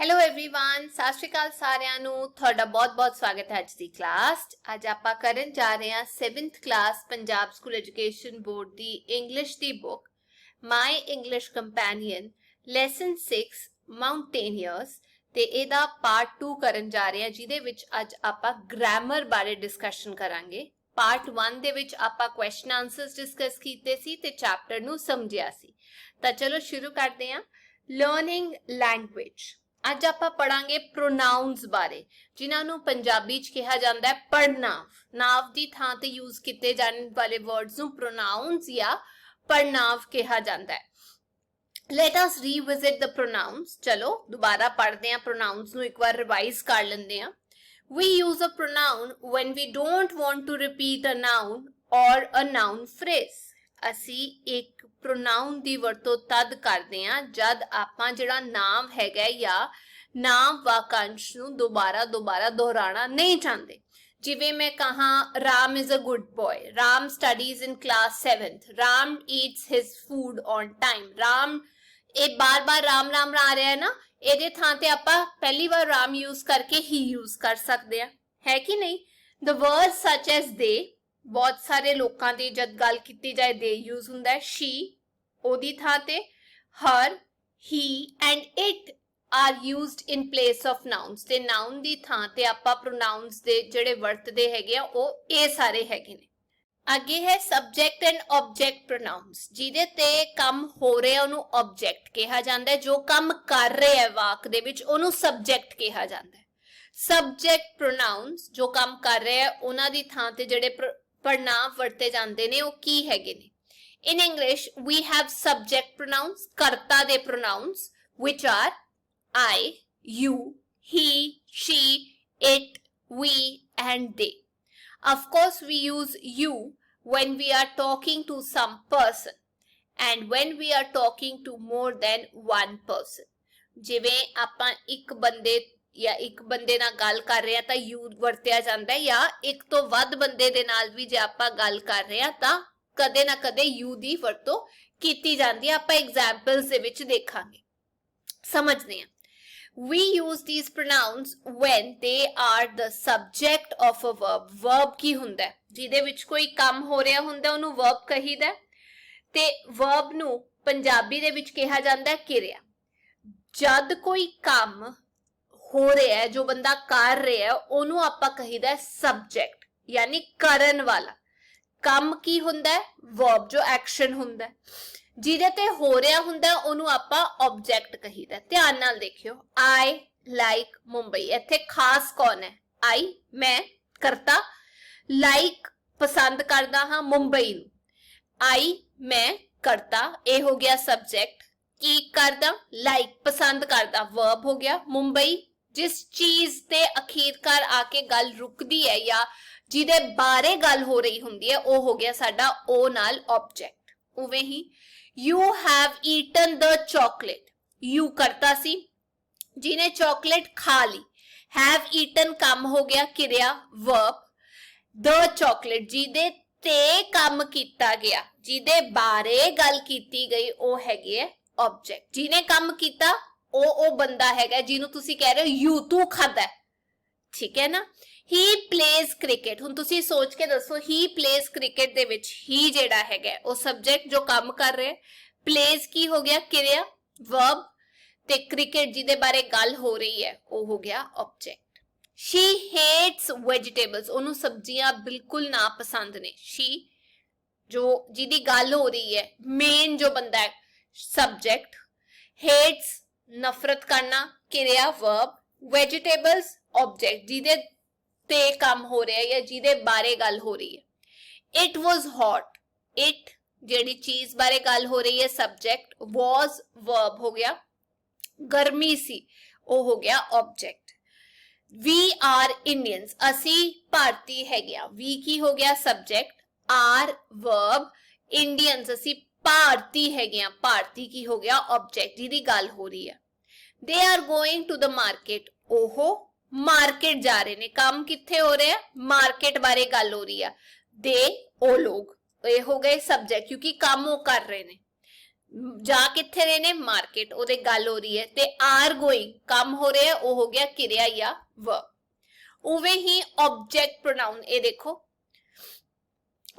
Hello everyone, सत श्री अकाल सारिਆਂ ਨੂੰ ਤੁਹਾਡਾ ਬਹੁਤ-ਬਹੁਤ ਸਵਾਗਤ ਹੈ ਅੱਜ ਦੀ ਕਲਾਸ 'ਚ। ਅੱਜ ਆਪਾਂ ਕਰਨ ਜਾ ਰਹੇ ਹਾਂ 7th class Punjab school education board the English the book my English companion lesson 6 ਮਾਊਂਟੇਨੀਅਰਸ ਤੇ ਇਹਦਾ ਪਾਰਟ 2 ਕਰਨ ਜਾ ਰਹੇ ਹਾਂ ਜਿਹਦੇ ਵਿੱਚ ਅੱਜ ਆਪਾਂ ਗ੍ਰਾਮਰ ਬਾਰੇ ਡਿਸਕਸ਼ਨ ਕਰਾਂਗੇ। ਪਾਰਟ 1 ਦੇ ਵਿੱਚ ਆਪਾਂ ਕੁਐਸਚਨ ਆਨਸਰਸ ਡਿਸਕਸ ਕੀਤੇ ਸੀ ਤੇ ਚੈਪਟਰ ਨੂੰ ਸਮਝਿਆ ਸੀ। ਤਾਂ ਚਲੋ ਸ਼ੁਰੂ ਕਰਦੇ ਹਾਂ। Learning language. ਅੱਜ ਆਪਾਂ ਪੜਾਂਗੇ ਪ੍ਰੋਨਾਉਂਸ ਬਾਰੇ ਜਿਨ੍ਹਾਂ ਨੂੰ ਪੰਜਾਬੀ ਚ ਕਿਹਾ ਜਾਂਦਾ ਹੈ ਪੜਨਾਂਵ। ਨਾਂਵ ਦੀ ਥਾਂ ਤੇ ਯੂਜ਼ ਕੀਤੇ ਜਾਣ ਵਾਲੇ ਵਰਡਸ ਨੂੰ ਪ੍ਰੋਨਾਉਂਸ ਜਾਂ ਪੜਨਾਂਵ ਕਿਹਾ ਜਾਂਦਾ ਹੈ। Let us revisit the pronouns। ਚਲੋ ਦੁਬਾਰਾ ਪੜ੍ਹਦੇ ਹਾਂ ਪ੍ਰੋਨਾਉਂਸ ਨੂੰ, ਇੱਕ ਵਾਰ ਰਿਵਾਈਜ਼ ਕਰ ਲੈਂਦੇ ਹਾਂ। We use a pronoun when we don't want to repeat a noun or a noun phrase। ਅਸੀਂ ਇੱਕ ਪ੍ਰੋਨਾਉਨ ਦੀ ਵਰਤੋਂ ਤਦ ਕਰਦੇ ਹਾਂ ਜਦ ਆਪਾਂ ਜਿਹੜਾ ਨਾਮ ਹੈਗਾ ਜਾਂ ਨਾਮ ਵਾਕੰਸ਼ ਨੂੰ ਦੁਬਾਰਾ ਦੁਹਰਾਉਣਾ ਨਹੀਂ ਚਾਹੁੰਦੇ। ਜਿਵੇਂ ਮੈਂ ਕਹਾਂ Ram is a good boy, Ram studies in class 7th, Ram eats his food on time। Ram ਇਹ ਬਾਰ-ਬਾਰ ਰਾਮ ਰਾਮ ਆ ਰਿਹਾ ਹੈ ਨਾ, ਇਹਦੇ ਥਾਂ ਤੇ ਆਪਾਂ ਪਹਿਲੀ ਵਾਰ ਰਾਮ ਯੂਜ਼ ਕਰਕੇ ਹੀ ਯੂਜ਼ ਕਰ ਸਕਦੇ ਆ, ਹੈ ਕਿ ਨਹੀਂ। The words such as they, ਬਹੁਤ ਸਾਰੇ ਲੋਕਾਂ ਦੀ ਜਦ ਗੱਲ ਕੀਤੀ ਜਾਏ ਦੇ ਯੂਜ਼ ਹੁੰਦਾ ਹੈ। she ਉਹਦੀ ਥਾਂ ਤੇ, her, he and it are used in place of nouns ਤੇ noun ਦੀ ਥਾਂ ਤੇ ਆਪਾਂ pronouns ਦੇ ਜਿਹੜੇ ਵਰਤਦੇ ਹੈਗੇ ਆ ਉਹ ਇਹ ਸਾਰੇ ਹੈਗੇ ਨੇ। ਅੱਗੇ ਹੈ subject and object pronouns। ਜਿਹਦੇ ਤੇ ਕੰਮ ਹੋ ਰਿਹਾ ਉਹਨੂੰ object ਕਿਹਾ ਜਾਂਦਾ ਹੈ, ਜੋ ਕੰਮ ਕਰ ਰਿਹਾ ਹੈ ਵਾਕ ਦੇ ਵਿੱਚ ਉਹਨੂੰ subject ਕਿਹਾ ਜਾਂਦਾ ਹੈ। subject pronouns ਜੋ ਕੰਮ ਕਰ ਰਿਹਾ ਹੈ ਉਹਨਾਂ ਦੀ ਥਾਂ ਤੇ ਜਿਹੜੇ ਪੜਨਾਂਵ ਵਰਤੇ ਜਾਂਦੇ ਨੇ ਉਹ ਕੀ ਹੈਗੇ ਨੇ। In English, we have subject pronouns, karta de pronouns, which are I, you, he, she, it, we, and they. Of course, we use you when we are talking to some person and when we are talking to more than one person. ਜਿਵੇਂ ਆਪਾਂ ਇੱਕ ਬੰਦੇ ਜਾਂ ਇੱਕ ਬੰਦੇ ਨਾਲ ਗੱਲ ਕਰ ਰਹੇ ਹਾਂ ਤਾਂ you ਵਰਤਿਆ ਜਾਂਦਾ ਹੈ, ਜਾਂ ਇੱਕ ਤੋਂ ਵੱਧ ਬੰਦੇ ਦੇ ਨਾਲ ਵੀ ਜੇ ਆਪਾਂ ਗੱਲ ਕਰ ਰਹੇ ਹਾਂ ਤਾਂ ਕਦੇ ਨਾ ਕਦੇ you ਦੀ ਵਰਤੋਂ ਕੀਤੀ ਜਾਂਦੀ ਹੈ। ਆਪਾਂ ਐਗਜ਼ਾਮਪਲਸ ਦੇ ਵਿੱਚ ਦੇਖਾਂਗੇ, ਸਮਝਦੇ ਹਾਂ। We use these pronouns when they are the subject of a verb। verb ਕੀ ਹੁੰਦਾ ਹੈ? ਜਿਹਦੇ ਵਿੱਚ ਕੋਈ ਕੰਮ ਹੋ ਰਿਹਾ ਹੁੰਦਾ ਉਹਨੂੰ verb ਕਹੀਦਾ ਹੈ ਤੇ verb ਨੂੰ ਪੰਜਾਬੀ ਦੇ ਵਿੱਚ ਕਿਹਾ ਜਾਂਦਾ ਹੈ ਕਿਰਿਆ। ਜਦ ਕੋਈ ਕੰਮ ਹੋ ਰਿਹਾ ਹੈ, ਜੋ ਬੰਦਾ ਕਰ ਰਿਹਾ ਹੈ, ਉਹਨੂੰ ਆਪਾਂ ਕਹੀਦਾ ਹੈ subject, ਯਾਨੀ ਕਰਨ ਵਾਲਾ। ਕੰਮ ਕੀ ਹੁੰਦਾ ਹੈ? verb ਜੋ ਐਕਸ਼ਨ ਹੁੰਦਾ ਹੈ। ਜਿਹਦੇ ਤੇ ਹੋ ਰਿਹਾ ਹੁੰਦਾ ਉਹਨੂੰ ਆਪਾਂ object ਕਹੀਦਾ। ਧਿਆਨ ਨਾਲ ਦੇਖਿਓ, I like ਮੁੰਬਈ, ਇੱਥੇ ਖਾਸ ਕੌਣ ਹੈ? I ਮੈਂ, ਕਰਤਾ, like ਪਸੰਦ ਕਰਦਾ ਹਾਂ ਮੁੰਬਈ ਨੂੰ, I ਮੈਂ ਕਰਤਾ, ਇਹ ਹੋ ਗਿਆ subject। ਕੀ ਕਰਦਾ? like ਪਸੰਦ ਕਰਦਾ, verb ਹੋ ਗਿਆ। ਮੁੰਬਈ ਜਿਸ ਚੀਜ਼ ਤੇ ਅਖੀਰਕਾਰ ਆ ਕੇ ਗੱਲ ਰੁਕਦੀ ਹੈ ਜਾਂ ਜਿਹਦੇ ਬਾਰੇ ਗੱਲ ਹੋ ਰਹੀ ਹੁੰਦੀ ਹੈ ਉਹ ਹੋ ਗਿਆ ਸਾਡਾ ਉਹ ਨਾਲ object। ਉਵੇਂ ਹੀ you have eaten the chocolate, you ਕਰਤਾ ਸੀ ਜਿਹਨੇ ਚਾਕਲੇਟ ਖਾ ਲਈ, have eaten ਕੰਮ ਹੋ ਗਿਆ ਕਿਰਿਆ verb, the chocolate ਜਿਹਦੇ ਤੇ ਕੰਮ ਕੀਤਾ ਗਿਆ, ਜਿਹਦੇ ਬਾਰੇ ਗੱਲ ਕੀਤੀ ਗਈ ਉਹ ਹੈਗੇ ਹੈ object। ਜਿਹਨੇ ਕੰਮ ਕੀਤਾ ਉਹ ਬੰਦਾ ਹੈਗਾ ਜਿਹਨੂੰ ਤੁਸੀਂ ਕਹਿ ਰਹੇ ਹੋ you, ਤੂੰ ਖਾਦਾ, ਠੀਕ ਹੈ ਨਾ। he plays cricket, ਹੁਣ ਤੁਸੀਂ ਸੋਚ ਕੇ ਦੱਸੋ he plays cricket ਦੇ ਵਿੱਚ he ਜਿਹੜਾ ਹੈਗਾ ਉਹ subject ਜੋ ਕੰਮ ਕਰ ਰਿਹਾ, plays ਕੀ ਹੋ ਗਿਆ ਕਿਰਿਆ verb ਤੇ cricket ਜਿਹਦੇ ਬਾਰੇ ਗੱਲ ਹੋ ਰਹੀ ਹੈ ਉਹ ਹੋ ਗਿਆ object। she hates vegetables, ਉਹਨੂੰ ਸਬਜ਼ੀਆਂ ਬਿਲਕੁਲ ਨਾ ਪਸੰਦ ਨੇ। she ਜੋ ਜਿਹਦੀ ਗੱਲ ਹੋ ਰਹੀ ਹੈ ਮੇਨ ਜੋ ਬੰਦਾ ਹੈ subject, hates ਨਫ਼ਰਤ ਕਰਨਾ ਕਿਰਿਆ verb, vegetables object ਜਿਹਦੇ ਤੇ ਕੰਮ ਹੋ ਰਿਹਾ ਹੈ ਜਿਹਦੇ ਬਾਰੇ ਗੱਲ ਹੋ ਰਹੀ ਹੈ। it was hot, it ਜਿਹੜੀ ਚੀਜ਼ ਬਾਰੇ ਗੱਲ ਹੋ ਰਹੀ ਹੈ subject, was verb ਹੋ ਗਿਆ, ਗਰਮੀ ਸੀ ਉਹ ਹੋ ਗਿਆ object। we are Indians, ਅਸੀਂ ਭਾਰਤੀ ਹੈਗੇ ਆ, we ਕੀ ਹੋ ਗਿਆ subject, are verb, Indians ਅਸੀਂ ਭਾਰਤੀ ਹੈਗੇ ਆ, ਭਾਰਤੀ ਕੀ ਹੋ ਗਿਆ object ਜਿਹਦੀ ਗੱਲ ਹੋ ਰਹੀ ਹੈ। they are going to the market, ਉਹ ਮਾਰਕੀਟ ਜਾ ਰਹੇ ਨੇ, ਕੰਮ ਕਿੱਥੇ ਹੋ ਰਿਹਾ? ਮਾਰਕੀਟ ਬਾਰੇ ਗੱਲ ਹੋ ਰਹੀ ਆ। they ਉਹ ਲੋਗ, ਇਹ ਹੋ ਗਏ subject ਕਿਉਂਕਿ ਕੰਮ ਉਹ ਕਰ ਰਹੇ ਨੇ। ਜਾ ਕਿੱਥੇ ਰਹੇ ਨੇ ਮਾਰਕੀਟ, ਉਹਦੇ ਗੱਲ ਹੋ ਰਹੀ ਹੈ ਤੇ ਆਰ ਗੋਇੰਗ ਕੰਮ ਹੋ ਰਿਹਾ, ਉਹ ਹੋ ਗਿਆ ਕਿਰਿਆ ਜਾਂ verb। ਉਵੇਂ ਹੀ object pronoun, ਇਹ ਦੇਖੋ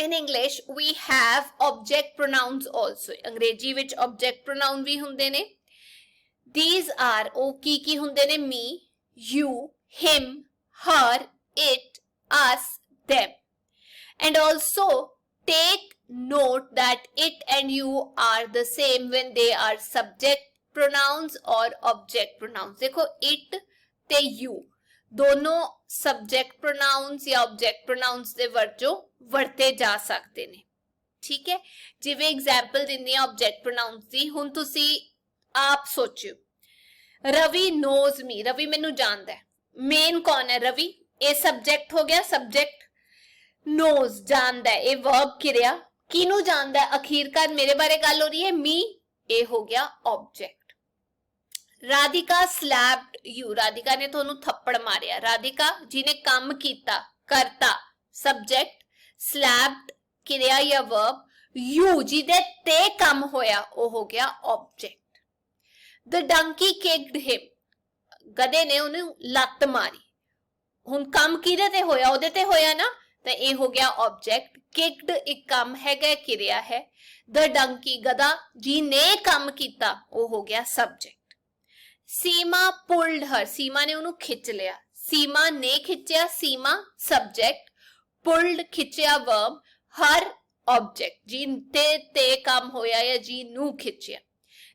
in English we have object pronouns also, ਅੰਗਰੇਜ਼ੀ ਵਿੱਚ object pronoun ਵੀ ਹੁੰਦੇ ਨੇ। these are ਉਹ ਕੀ ਹੁੰਦੇ ਨੇ me, you, him, her, it, us, them, and also take note that it and you are the same when they are subject pronouns or object pronouns। देखो it ते you दोनों subject pronouns या object pronouns ਦੇ ਵਜੋਂ ਵਰਤੇ ਜਾ ਸਕਦੇ ਨੇ। ਠੀਕ ਹੈ, ਜਿਵੇਂ ਐਗਜ਼ਾਮਪਲ ਦਿੰਦੀ ਆ object pronouns ਦੀ। ਹੁਣ ਤੁਸੀਂ ਆਪ ਸੋਚਿਓ, ਰਵੀ knows me, ਰਵੀ ਮੈਨੂੰ ਜਾਣਦਾ ਹੈ। ਮੇਨ ਕੌਣ ਹੈ? ਰਵੀ। ਇਹ subject ਹੋ ਗਿਆ, subject knows ਜਾਣਦਾ ਹੈ, ਇਹ verb ਕਿਰਿਆ। ਕਿਹਨੂੰ ਜਾਣਦਾ ਹੈ? ਅਖੀਰਕਾਰ ਮੇਰੇ ਬਾਰੇ ਗੱਲ ਹੋ ਰਹੀ ਹੈ, me, ਇਹ ਹੋ ਗਿਆ object। Radhika slapped you, Radhika ਨੇ ਤੁਹਾਨੂੰ ਥੱਪੜ ਮਾਰਿਆ। ਰਾਧਿਕਾ ਜਿਹਨੇ ਕੰਮ ਕੀਤਾ, ਕਰਤਾ, subject, slapped ਕਿਰਿਆ ਜਾਂ verb, you ਜਿਹਦੇ ਤੇ ਕੰਮ ਹੋਇਆ, ਉਹ ਹੋ ਗਿਆ object। the donkey kicked him, ਗਧੇ ਨੇ ਉਹਨੂੰ ਲੱਤ ਮਾਰੀ। ਹੁਣ ਕੰਮ ਕਿਹਦੇ ਤੇ ਹੋਇਆ? ਉਹਦੇ ਤੇ ਹੋਇਆ ਨਾ, ਤਾਂ ਇਹ ਹੋ ਗਿਆ object। kicked ਇੱਕ ਕੰਮ ਹੈਗਾ, ਕਿਰਿਆ ਹੈ। the donkey ਗਧਾ ਜਿਹਨੇ ਕੰਮ ਕੀਤਾ, ਉਹ ਹੋ ਗਿਆ subject। ਸੀਮਾ pulled her, ਸੀਮਾ ਨੇ ਉਹਨੂੰ ਖਿੱਚ ਲਿਆ। ਸੀਮਾ ਨੇ ਖਿੱਚਿਆ, ਸੀਮਾ subject, pulled ਖਿੱਚਿਆ verb, her object ਜਿਹਦੇ ਤੇ ਕੰਮ ਹੋਇਆ ਜਾਂ ਜਿਹਨੂੰ ਖਿੱਚਿਆ।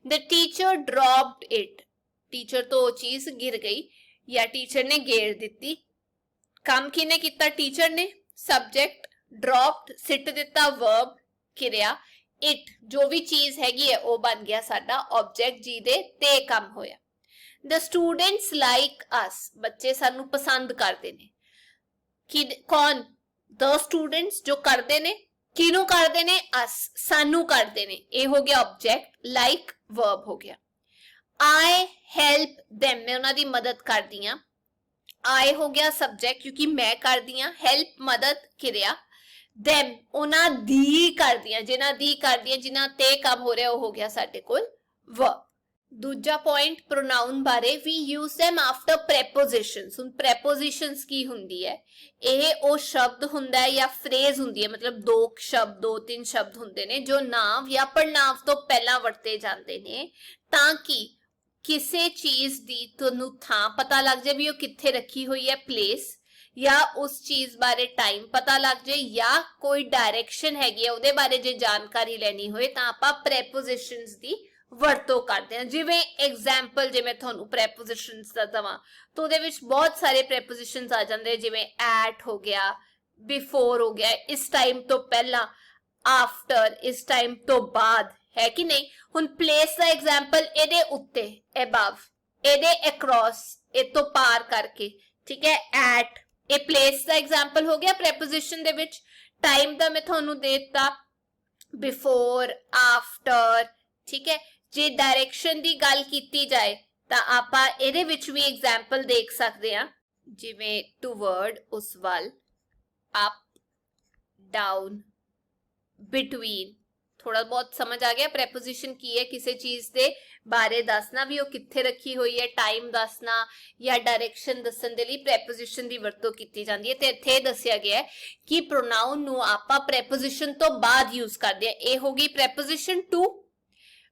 the teacher dropped it, teacher ਤੋਂ ਉਹ ਚੀਜ਼ ਗਿਰ ਗਈ ਜਾਂ ਟੀਚਰ ਨੇ ਗੇਰ ਦਿੱਤੀ। ਕੰਮ ਕਿਹਨੇ ਕੀਤਾ? ਟੀਚਰ ਨੇ, subject, dropped ਸਿੱਟ ਦਿੱਤਾ verb ਕਿਰਿਆ। it ਜੋ ਵੀ ਚੀਜ਼ ਹੈਗੀ ਹੈ ਉਹ ਬਣ ਗਿਆ ਸਾਡਾ object ਜਿਹਦੇ ਤੇ ਕੰਮ ਹੋਇਆ। the students like us, ਬੱਚੇ ਸਾਨੂੰ ਪਸੰਦ ਕਰਦੇ ਨੇ। ਕੌਣ? the students ਜੋ ਕਰਦੇ ਨੇ। ਕਿਹਨੂੰ ਕਰਦੇ ਨੇ? us ਸਾਨੂੰ ਕਰਦੇ ਨੇ, ਇਹ ਹੋ ਗਿਆ object। like verb ਹੋ ਗਿਆ। I help them, ਮੈਂ ਉਹਨਾਂ ਦੀ ਮਦਦ ਕਰਦੀ ਹਾਂ। I ਹੋ ਗਿਆ subject ਕਿਉਂਕਿ ਮੈਂ ਕਰਦੀ ਹਾਂ। help ਮਦਦ ਕਿਰਿਆ। them ਉਹਨਾਂ ਦੀ ਕਰਦੀ ਹਾਂ, ਜਿਨ੍ਹਾਂ ਦੀ ਕਰਦੀ ਹਾਂ, ਜਿਨ੍ਹਾਂ ਤੇ ਕੰਮ ਹੋ ਰਿਹਾ, ਉਹ ਹੋ ਗਿਆ ਸਾਡੇ ਕੋਲ verb। ਦੂਜਾ ਪੁਆਇੰਟ pronoun ਬਾਰੇ, we use them after prepositions। ਹੁਣ prepositions ਕੀ ਹੁੰਦੀ ਹੈ? ਇਹ ਉਹ ਸ਼ਬਦ ਹੁੰਦਾ ਹੈ ਜਾਂ phrase ਹੁੰਦੀ ਹੈ, ਮਤਲਬ ਦੋ ਸ਼ਬਦ, ਦੋ ਤਿੰਨ ਸ਼ਬਦ ਹੁੰਦੇ ਨੇ ਜੋ ਨਾਮ ਜਾਂ ਪੜਨਾਂਵ ਤੋਂ ਪਹਿਲਾਂ ਵਰਤੇ ਜਾਂਦੇ ਨੇ ਤਾਂ ਕਿ ਕਿਸੇ ਚੀਜ਼ ਦੀ ਤੁਹਾਨੂੰ ਥਾਂ ਪਤਾ ਲੱਗ ਜਾਏ ਵੀ ਉਹ ਕਿੱਥੇ ਰੱਖੀ ਹੋਈ ਹੈ, ਪਲੇਸ, ਜਾਂ ਉਸ ਚੀਜ਼ ਬਾਰੇ ਟਾਈਮ ਪਤਾ ਲੱਗ ਜਾਏ, ਜਾਂ ਕੋਈ ਡਾਇਰੈਕਸ਼ਨ ਹੈਗੀ ਹੈ ਉਹਦੇ ਬਾਰੇ ਜੇ ਜਾਣਕਾਰੀ ਲੈਣੀ ਹੋਏ ਤਾਂ ਆਪਾਂ prepositions ਦੀ ਵਰਤੋਂ ਕਰਦੇ ਹਾਂ। ਜਿਵੇਂ ਐਗਜ਼ਾਮਪਲ ਜੇ ਮੈਂ ਤੁਹਾਨੂੰ prepositions ਦਾ ਦਵਾਂ ਤਾਂ ਉਹਦੇ ਵਿੱਚ ਬਹੁਤ ਸਾਰੇ prepositions ਆ ਜਾਂਦੇ, ਜਿਵੇਂ at ਹੋ ਗਿਆ, before ਹੋ ਗਿਆ, ਇਸ ਟਾਈਮ ਤੋਂ ਪਹਿਲਾਂ, after ਇਸ ਟਾਈਮ ਤੋਂ ਬਾਅਦ, ਹੈ ਕਿ ਨਹੀਂ। ਹੁਣ place ਦਾ ਐਗਜ਼ਾਮਪਲ, ਇਹਦੇ ਉੱਤੇ above, ਇਹਦੇ across ਇਹ ਤੋਂ ਪਾਰ ਕਰਕੇ, ਠੀਕ ਹੈ। at ਇਹ place ਦਾ ਐਗਜ਼ਾਮਪਲ ਹੋ ਗਿਆ preposition ਦੇ ਵਿੱਚ। ਟਾਈਮ ਦਾ ਮੈਂ ਤੁਹਾਨੂੰ ਦੇ ਦਿੱਤਾ before, after, ਠੀਕ ਹੈ। ਜੇ ਡਾਇਰੈਕਸ਼ਨ ਦੀ ਗੱਲ ਕੀਤੀ ਜਾਏ ਤਾਂ ਆਪਾਂ ਇਹਦੇ ਵਿੱਚ ਵੀ ਐਗਜ਼ਾਮਪਲ ਦੇਖ ਸਕਦੇ ਹਾਂ, ਜਿਵੇਂ toward ਉਸ ਵੱਲ, up, down, between। ਥੋੜਾ ਬਹੁਤ ਸਮਝ ਆ ਗਿਆ preposition ਕੀ ਹੈ? ਕਿਸੇ ਚੀਜ਼ ਦੇ ਬਾਰੇ ਦੱਸਣਾ ਵੀ ਉਹ ਕਿੱਥੇ ਰੱਖੀ ਹੋਈ ਹੈ, ਟਾਈਮ ਦੱਸਣਾ ਜਾਂ ਡਾਇਰੈਕਸ਼ਨ ਦੱਸਣ ਦੇ ਲਈ preposition ਦੀ ਵਰਤੋਂ ਕੀਤੀ ਜਾਂਦੀ ਹੈ। ਤੇ ਇੱਥੇ ਦੱਸਿਆ ਗਿਆ ਕਿ pronoun ਨੂੰ ਆਪਾਂ preposition ਤੋਂ ਬਾਅਦ ਯੂਜ਼ ਕਰਦੇ ਹਾਂ। ਇਹ ਹੋ ਗਈ preposition to,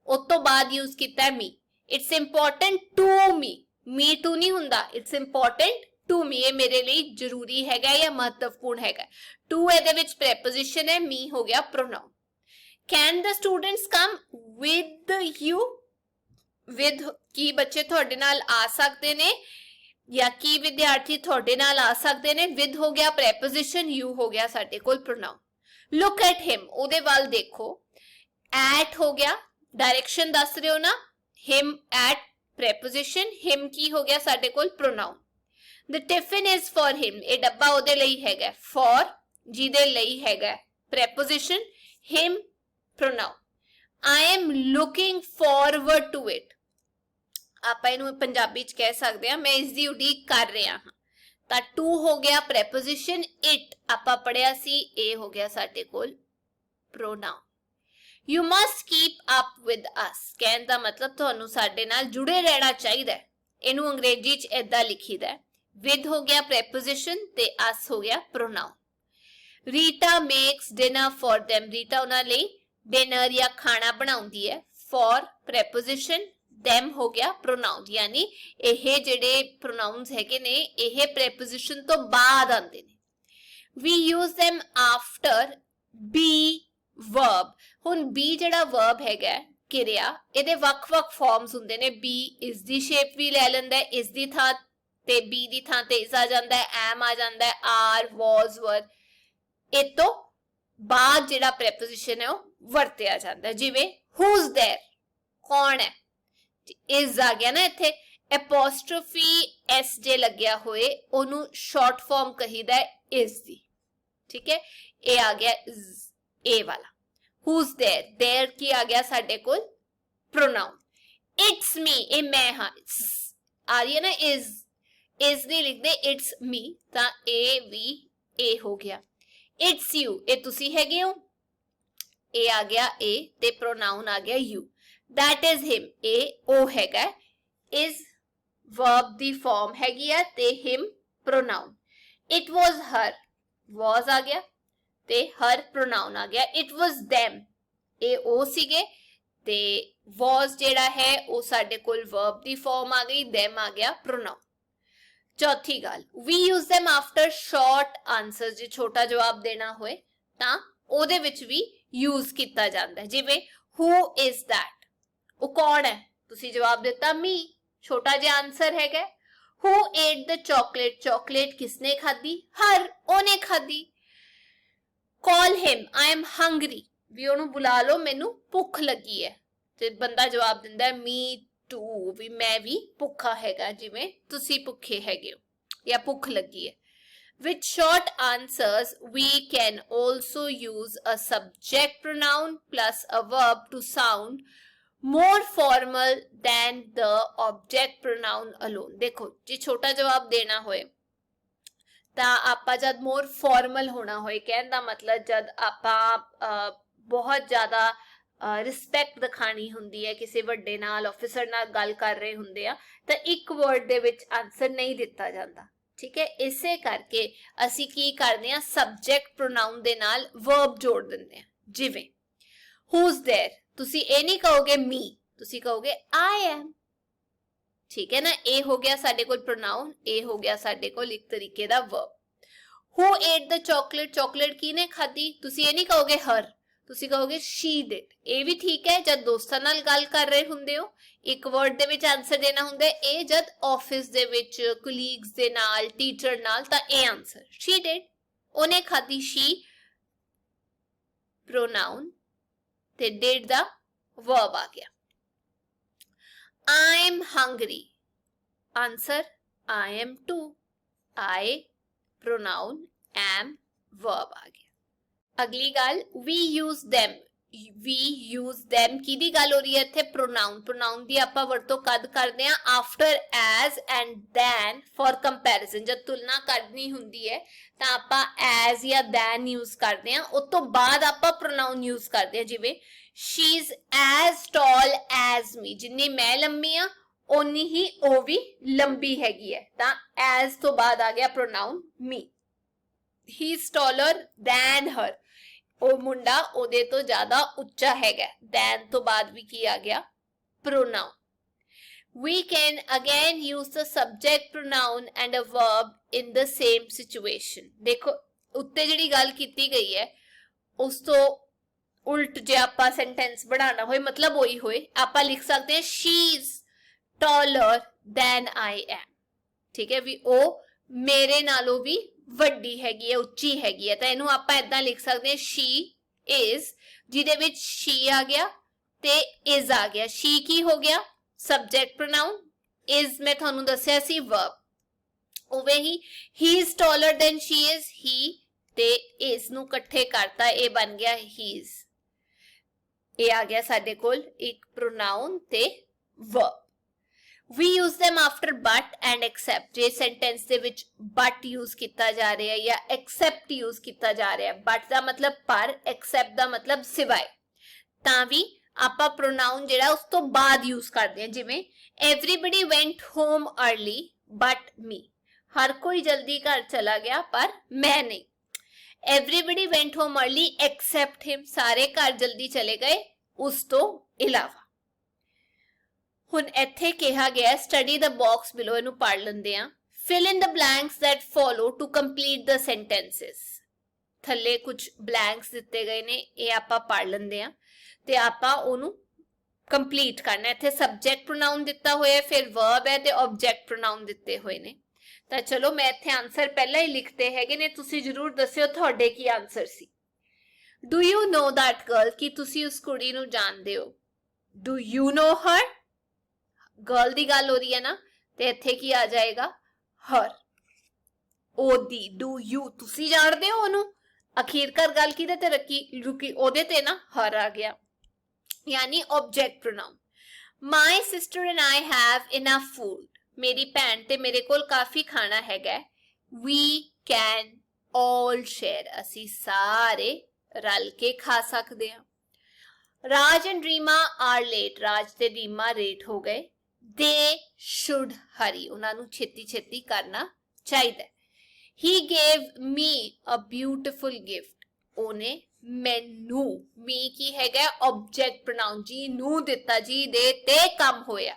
ਉਸ ਤੋਂ ਬਾਅਦ ਯੂਜ਼ ਕੀਤਾ ਹੈ me। it's important to me, me to ਨਹੀਂ ਹੁੰਦਾ, it's important to me, ਇਹ ਮੇਰੇ ਲਈ ਜ਼ਰੂਰੀ ਹੈਗਾ ਜਾਂ ਮਹੱਤਵਪੂਰਨ ਹੈਗਾ। to ਇਹਦੇ ਵਿੱਚ preposition ਹੈ, me ਹੋ ਗਿਆ pronoun। can the students come with you, with ਕੀ ਬੱਚੇ ਤੁਹਾਡੇ ਨਾਲ ਆ ਸਕਦੇ ਨੇ ਜਾਂ ਕੀ ਵਿਦਿਆਰਥੀ ਤੁਹਾਡੇ ਨਾਲ ਆ ਸਕਦੇ ਨੇ। with ਹੋ ਗਿਆ preposition, you ਹੋ ਗਿਆ ਸਾਡੇ ਕੋਲ pronoun। look at him ਉਹਦੇ ਵੱਲ ਦੇਖੋ। at ਹੋ ਗਿਆ डायरेक्शन दस रहे हो ना, him at preposition, him की हो गया साडे कोल pronoun। the tiffin is for him, ये डब्बा ओदे लई हैगा, for जिदे लई हैगा preposition, him pronoun। I am looking forward to it, ਆਪਾਂ ਇਹਨੂੰ ਪੰਜਾਬੀ ਚ ਕਹਿ ਸਕਦੇ ਹਾਂ ਮੈਂ ਇਸ ਦੀ ਉਡੀਕ ਕਰ ਰਿਹਾ ਹਾਂ। ਤਾਂ to ਹੋ ਗਿਆ preposition, it ਆਪਾਂ ਪੜਿਆ ਸੀ, ਇਹ ਹੋ ਗਿਆ ਸਾਡੇ ਕੋਲ pronoun। You must keep up with us कहने का मतलब ਤੁਹਾਨੂੰ ਸਾਡੇ ਨਾਲ ਜੁੜੇ ਰਹਿਣਾ ਚਾਹੀਦਾ ਹੈ। ਇਹਨੂੰ ਅੰਗਰੇਜ਼ੀ ਚ ਏਦਾਂ ਲਿਖੀਦਾ ਹੈ। with ਹੋ ਗਿਆ preposition ਤੇ us ਹੋ ਗਿਆ pronoun। Rita makes dinner for them Rita ਉਹਨਾਂ ਲਈ डिनर या खाना ਬਣਾਉਂਦੀ ਹੈ। for preposition them ਹੋ ਗਿਆ pronoun यानी ਇਹ ਜਿਹੜੇ pronouns ਹੈਗੇ ਨੇ ਇਹ preposition ਤੋਂ ਬਾਅਦ ਆਉਂਦੇ ਨੇ। we use them after be verb ਹੁਣ be ਜਿਹੜਾ verb ਹੈਗਾ ਕਿਰਿਆ ਇਹਦੇ ਵੱਖ-ਵੱਖ ਫਾਰਮਸ ਹੁੰਦੇ ਨੇ। be is ਦੀ ਸ਼ੇਪ ਵੀ ਲੈ ਲੈਂਦਾ ਹੈ is ਦੀ ਥਾਂ ਤੇ be ਦੀ ਥਾਂ ਤੇ is ਆ ਜਾਂਦਾ ਹੈ am ਆ ਜਾਂਦਾ ਹੈ are was were ਇਹ ਤੋਂ ਬਾਅਦ ਜਿਹੜਾ preposition ਹੈ ਉਹ ਵਰਤਿਆ ਜਾਂਦਾ ਹੈ। ਜਿਵੇਂ who's there ਕੌਣ ਹੈ is ਆ ਗਿਆ ਨਾ ਇੱਥੇ apostrophe s ਜੇ ਲੱਗਿਆ ਹੋਏ ਉਹਨੂੰ short form ਕਹੀਦਾ ਹੈ is ਦੀ। ठीक है ये आ गया ए वाला who's there there की आ गया साडे कोल pronoun it's me ए मैं हाँ आ रही है ना is नहीं लिख दे it's me ता ए वी ए हो गया it's you ए तुसी हैगे हो ए आ गया ए ते pronoun आ गया you that is him ए ओ हैगा is verb दी form हैगी है ते him pronoun it was her was आ गया ते her pronoun आ गया it was them ए ओ सीगे ते was जेड़ा है ओ साडे कोल verb दी form आ गई them आ गया pronoun। चौथी गल we use them after short answers जे छोटा जवाब देना होए तां ओदे विच भी use कीता जांदा है। जिवें who is that ओ कौन है तुसी जवाब दिता me छोटा जिहा आंसर हैगा। Who ate the chocolate chocolate किसने खादी हर ओने khadi. Call him I am hungry भी ओनू बुला लो मैनू भुख लगी है ते बंदा जवाब दिंदा है me too भी मैं भी भुखा हैगा जिवें तुसी भुखे हैगे हो या भुख लगी है। With short answers we can also use a subject pronoun plus a verb to sound more formal than the object pronoun alone। देखो जे छोटा जवाब देना होए ਤਾਂ ਆਪਾਂ ਜਦ more formal ਹੋਣਾ ਹੋਏ ਕਹਿਣ ਦਾ ਮਤਲਬ ਜਦ ਆਪਾਂ ਬਹੁਤ ਜ਼ਿਆਦਾ ਰਿਸਪੈਕਟ ਦਿਖਾਣੀ ਹੁੰਦੀ ਹੈ ਕਿਸੇ ਵੱਡੇ ਨਾਲ ਆਫੀਸਰ ਨਾਲ ਗੱਲ ਕਰ ਰਹੇ ਹੁੰਦੇ ਆ ਤਾਂ ਇੱਕ ਵਰਡ ਦੇ ਵਿੱਚ ਆਨਸਰ ਨਹੀਂ ਦਿੱਤਾ ਜਾਂਦਾ। ਠੀਕ ਹੈ ਇਸੇ ਕਰਕੇ ਅਸੀਂ ਕੀ ਕਰਦੇ ਆ ਸਬਜੈਕਟ ਪ੍ਰੋਨਾਉਨ ਦੇ ਨਾਲ ਵਰਬ ਜੋੜ ਦਿੰਦੇ ਆ। ਜਿਵੇਂ who's there ਤੁਸੀਂ ਇਹ ਨਹੀਂ ਕਹੋਗੇ me ਤੁਸੀਂ ਕਹੋਗੇ I am। ठीक है ना ए हो गया साडे कोल प्रोनाउन ए हो गया साडे कोल एक तरीके दा verb. who ate the chocolate chocolate किने खादी तुसी ये नहीं कहोगे her तुसी कहोगे she did। ए भी ठीक है जब दोस्तां नाल गल कर रहे हुंदे हो एक वर्ड दे विच आंसर देना हुंदा है ए जब ऑफिस दे विच कोलीग्स दे नाल टीचर नाल ता A answer she did one khadi she pronoun ते did दा वर्ब आ गया। I'm hungry answer I am too I pronoun am verb आ गया। अगली गल we use them किहदी गल हो रही है इत्थे pronoun दी आपां वरतों कद करदे आ after as and then for comparison जब तुलना करनी हुंदी है तां आपां as या then यूज करदे आ उस तो बाद आपां pronoun यूज करदे आ। जिवें she's as tall as me जिन्नी मैं लंबी आ ओनी ही ओ भी लंबी हैगी है तां as तो बाद आ गया pronoun me। he's taller than her ओ मुंडा ओदे तो ज्यादा उच्चा हैगा than तो बाद भी की आ गया pronoun। we can again use the subject pronoun and a verb in the same situation। देखो उत्ते जिहड़ी गल कीती गई है उस तो उल्ट जे आपा सेंटेंस बनाना होए मतलब वही होए आपा लिख सकते हैं she is taller than I am। ठीक है भी ओ मेरे नालों भी वड्डी हैगी है उच्ची हैगी है तो इनू आपा इदां लिख सकते हैं she is जिदे विच she आ गया ते is आ गया। she की हो गया सब्जेक्ट प्रोनाउन is मैं थानू दस्या सी वर्ब उवे ही he is taller than she is he ते is नू इकट्ठे करता ए बन गया his। ये आ गया साडे कोल एक प्रोनाउन ते verb. we use them after but and except J sentence they which but use किया जा रहा है या except यूज किया जा रहा है but दा मतलब पर except दा मतलब सिवाय ਤਾਂ ਵੀ ਆਪਾਂ pronoun ਜਿਹੜਾ ਉਸ ਤੋਂ ਬਾਅਦ use ਕਰਦੇ ਹਾਂ, ਜਿਵੇਂ everybody went home early but me, ਹਰ ਕੋਈ ਜਲਦੀ ਘਰ ਚਲਾ ਗਿਆ ਪਰ ਮੈਂ ਨਹੀਂ। everybody went home early except him, ਸਾਰੇ ਘਰ ਜਲਦੀ ਚਲੇ ਗਏ ਉਸ ਤੋਂ ਇਲਾਵਾ। ਹੁਣ ਇੱਥੇ ਕਿਹਾ ਗਿਆ study the box below, ਇਹਨੂੰ ਪੜ੍ਹ ਲੈਂਦੇ ਆ। fill in the blanks that follow to complete the sentences, ਥੱਲੇ ਕੁਝ blanks ਦਿੱਤੇ ਗਏ ਨੇ, ਇਹ ਆਪਾਂ ਪੜ੍ਹ ਲੈਂਦੇ ਆ ਤੇ ਆਪਾਂ ਉਹਨੂੰ ਕੰਪਲੀਟ ਕਰਨਾ। ਇੱਥੇ ਸਬਜੈਕਟ ਪ੍ਰੋਨਾਊਨ ਦਿੱਤਾ ਹੋਇਆ, ਫਿਰ ਵਰਬ ਹੈ ਤੇ ਆਬਜੈਕਟ ਪ੍ਰੋਨਾਊਨ ਦਿੱਤੇ ਹੋਏ ਨੇ। ਤਾਂ ਚਲੋ ਮੈਂ ਇੱਥੇ ਆਨਸਰ ਪਹਿਲਾਂ ਹੀ ਲਿਖਤੇ ਹੈਗੇ ਨੇ, ਤੁਸੀਂ ਜ਼ਰੂਰ ਦੱਸਿਓ ਤੁਹਾਡੇ ਕੀ ਆਨਸਰ ਸੀ। Do you know that girl, ਕੀ ਤੁਸੀਂ ਉਸ ਕੁੜੀ ਨੂੰ ਜਾਣਦੇ ਹੋ? Do you know her, girl ਦੀ ਗੱਲ ਹੋ ਰਹੀ ਹੈ ਨਾ, ਤੇ ਇੱਥੇ ਕੀ ਆ ਜਾਏਗਾ? ਹਰ। ਉਹਦੀ, ਡੂ ਯੂ, ਤੁਸੀਂ ਜਾਣਦੇ ਹੋ ਉਹਨੂੰ, ਅਖੀਰਕਾਰ ਗੱਲ ਕਿਹਦੇ ਤੇ ਰੁਕੀ? ਉਹਦੇ ਤੇ ਨਾ, ਹਰ ਆ ਗਿਆ, यानी object pronoun. My sister and I have enough food, मेरी भैन ते मेरे कोल काफी खाना हैगा। We can all share, असी सारे रल के खा सकते हैं। राज and रीमा are late, राज ते रीमा लेट हो गए। They should hurry, उन्होंने छेती छेती करना चाहिए। He gave me a beautiful gift, ਉਹਨੇ ਮੈਨੂੰ, मी ਕੀ ਹੈਗਾ? ਆਬਜੈਕਟ ਪ੍ਰੋਨਾਉਨ, ਜੀ ਨੂੰ ਦਿੱਤਾ, ਜੀ ਦੇ ਤੇ ਕੰਮ ਹੋਇਆ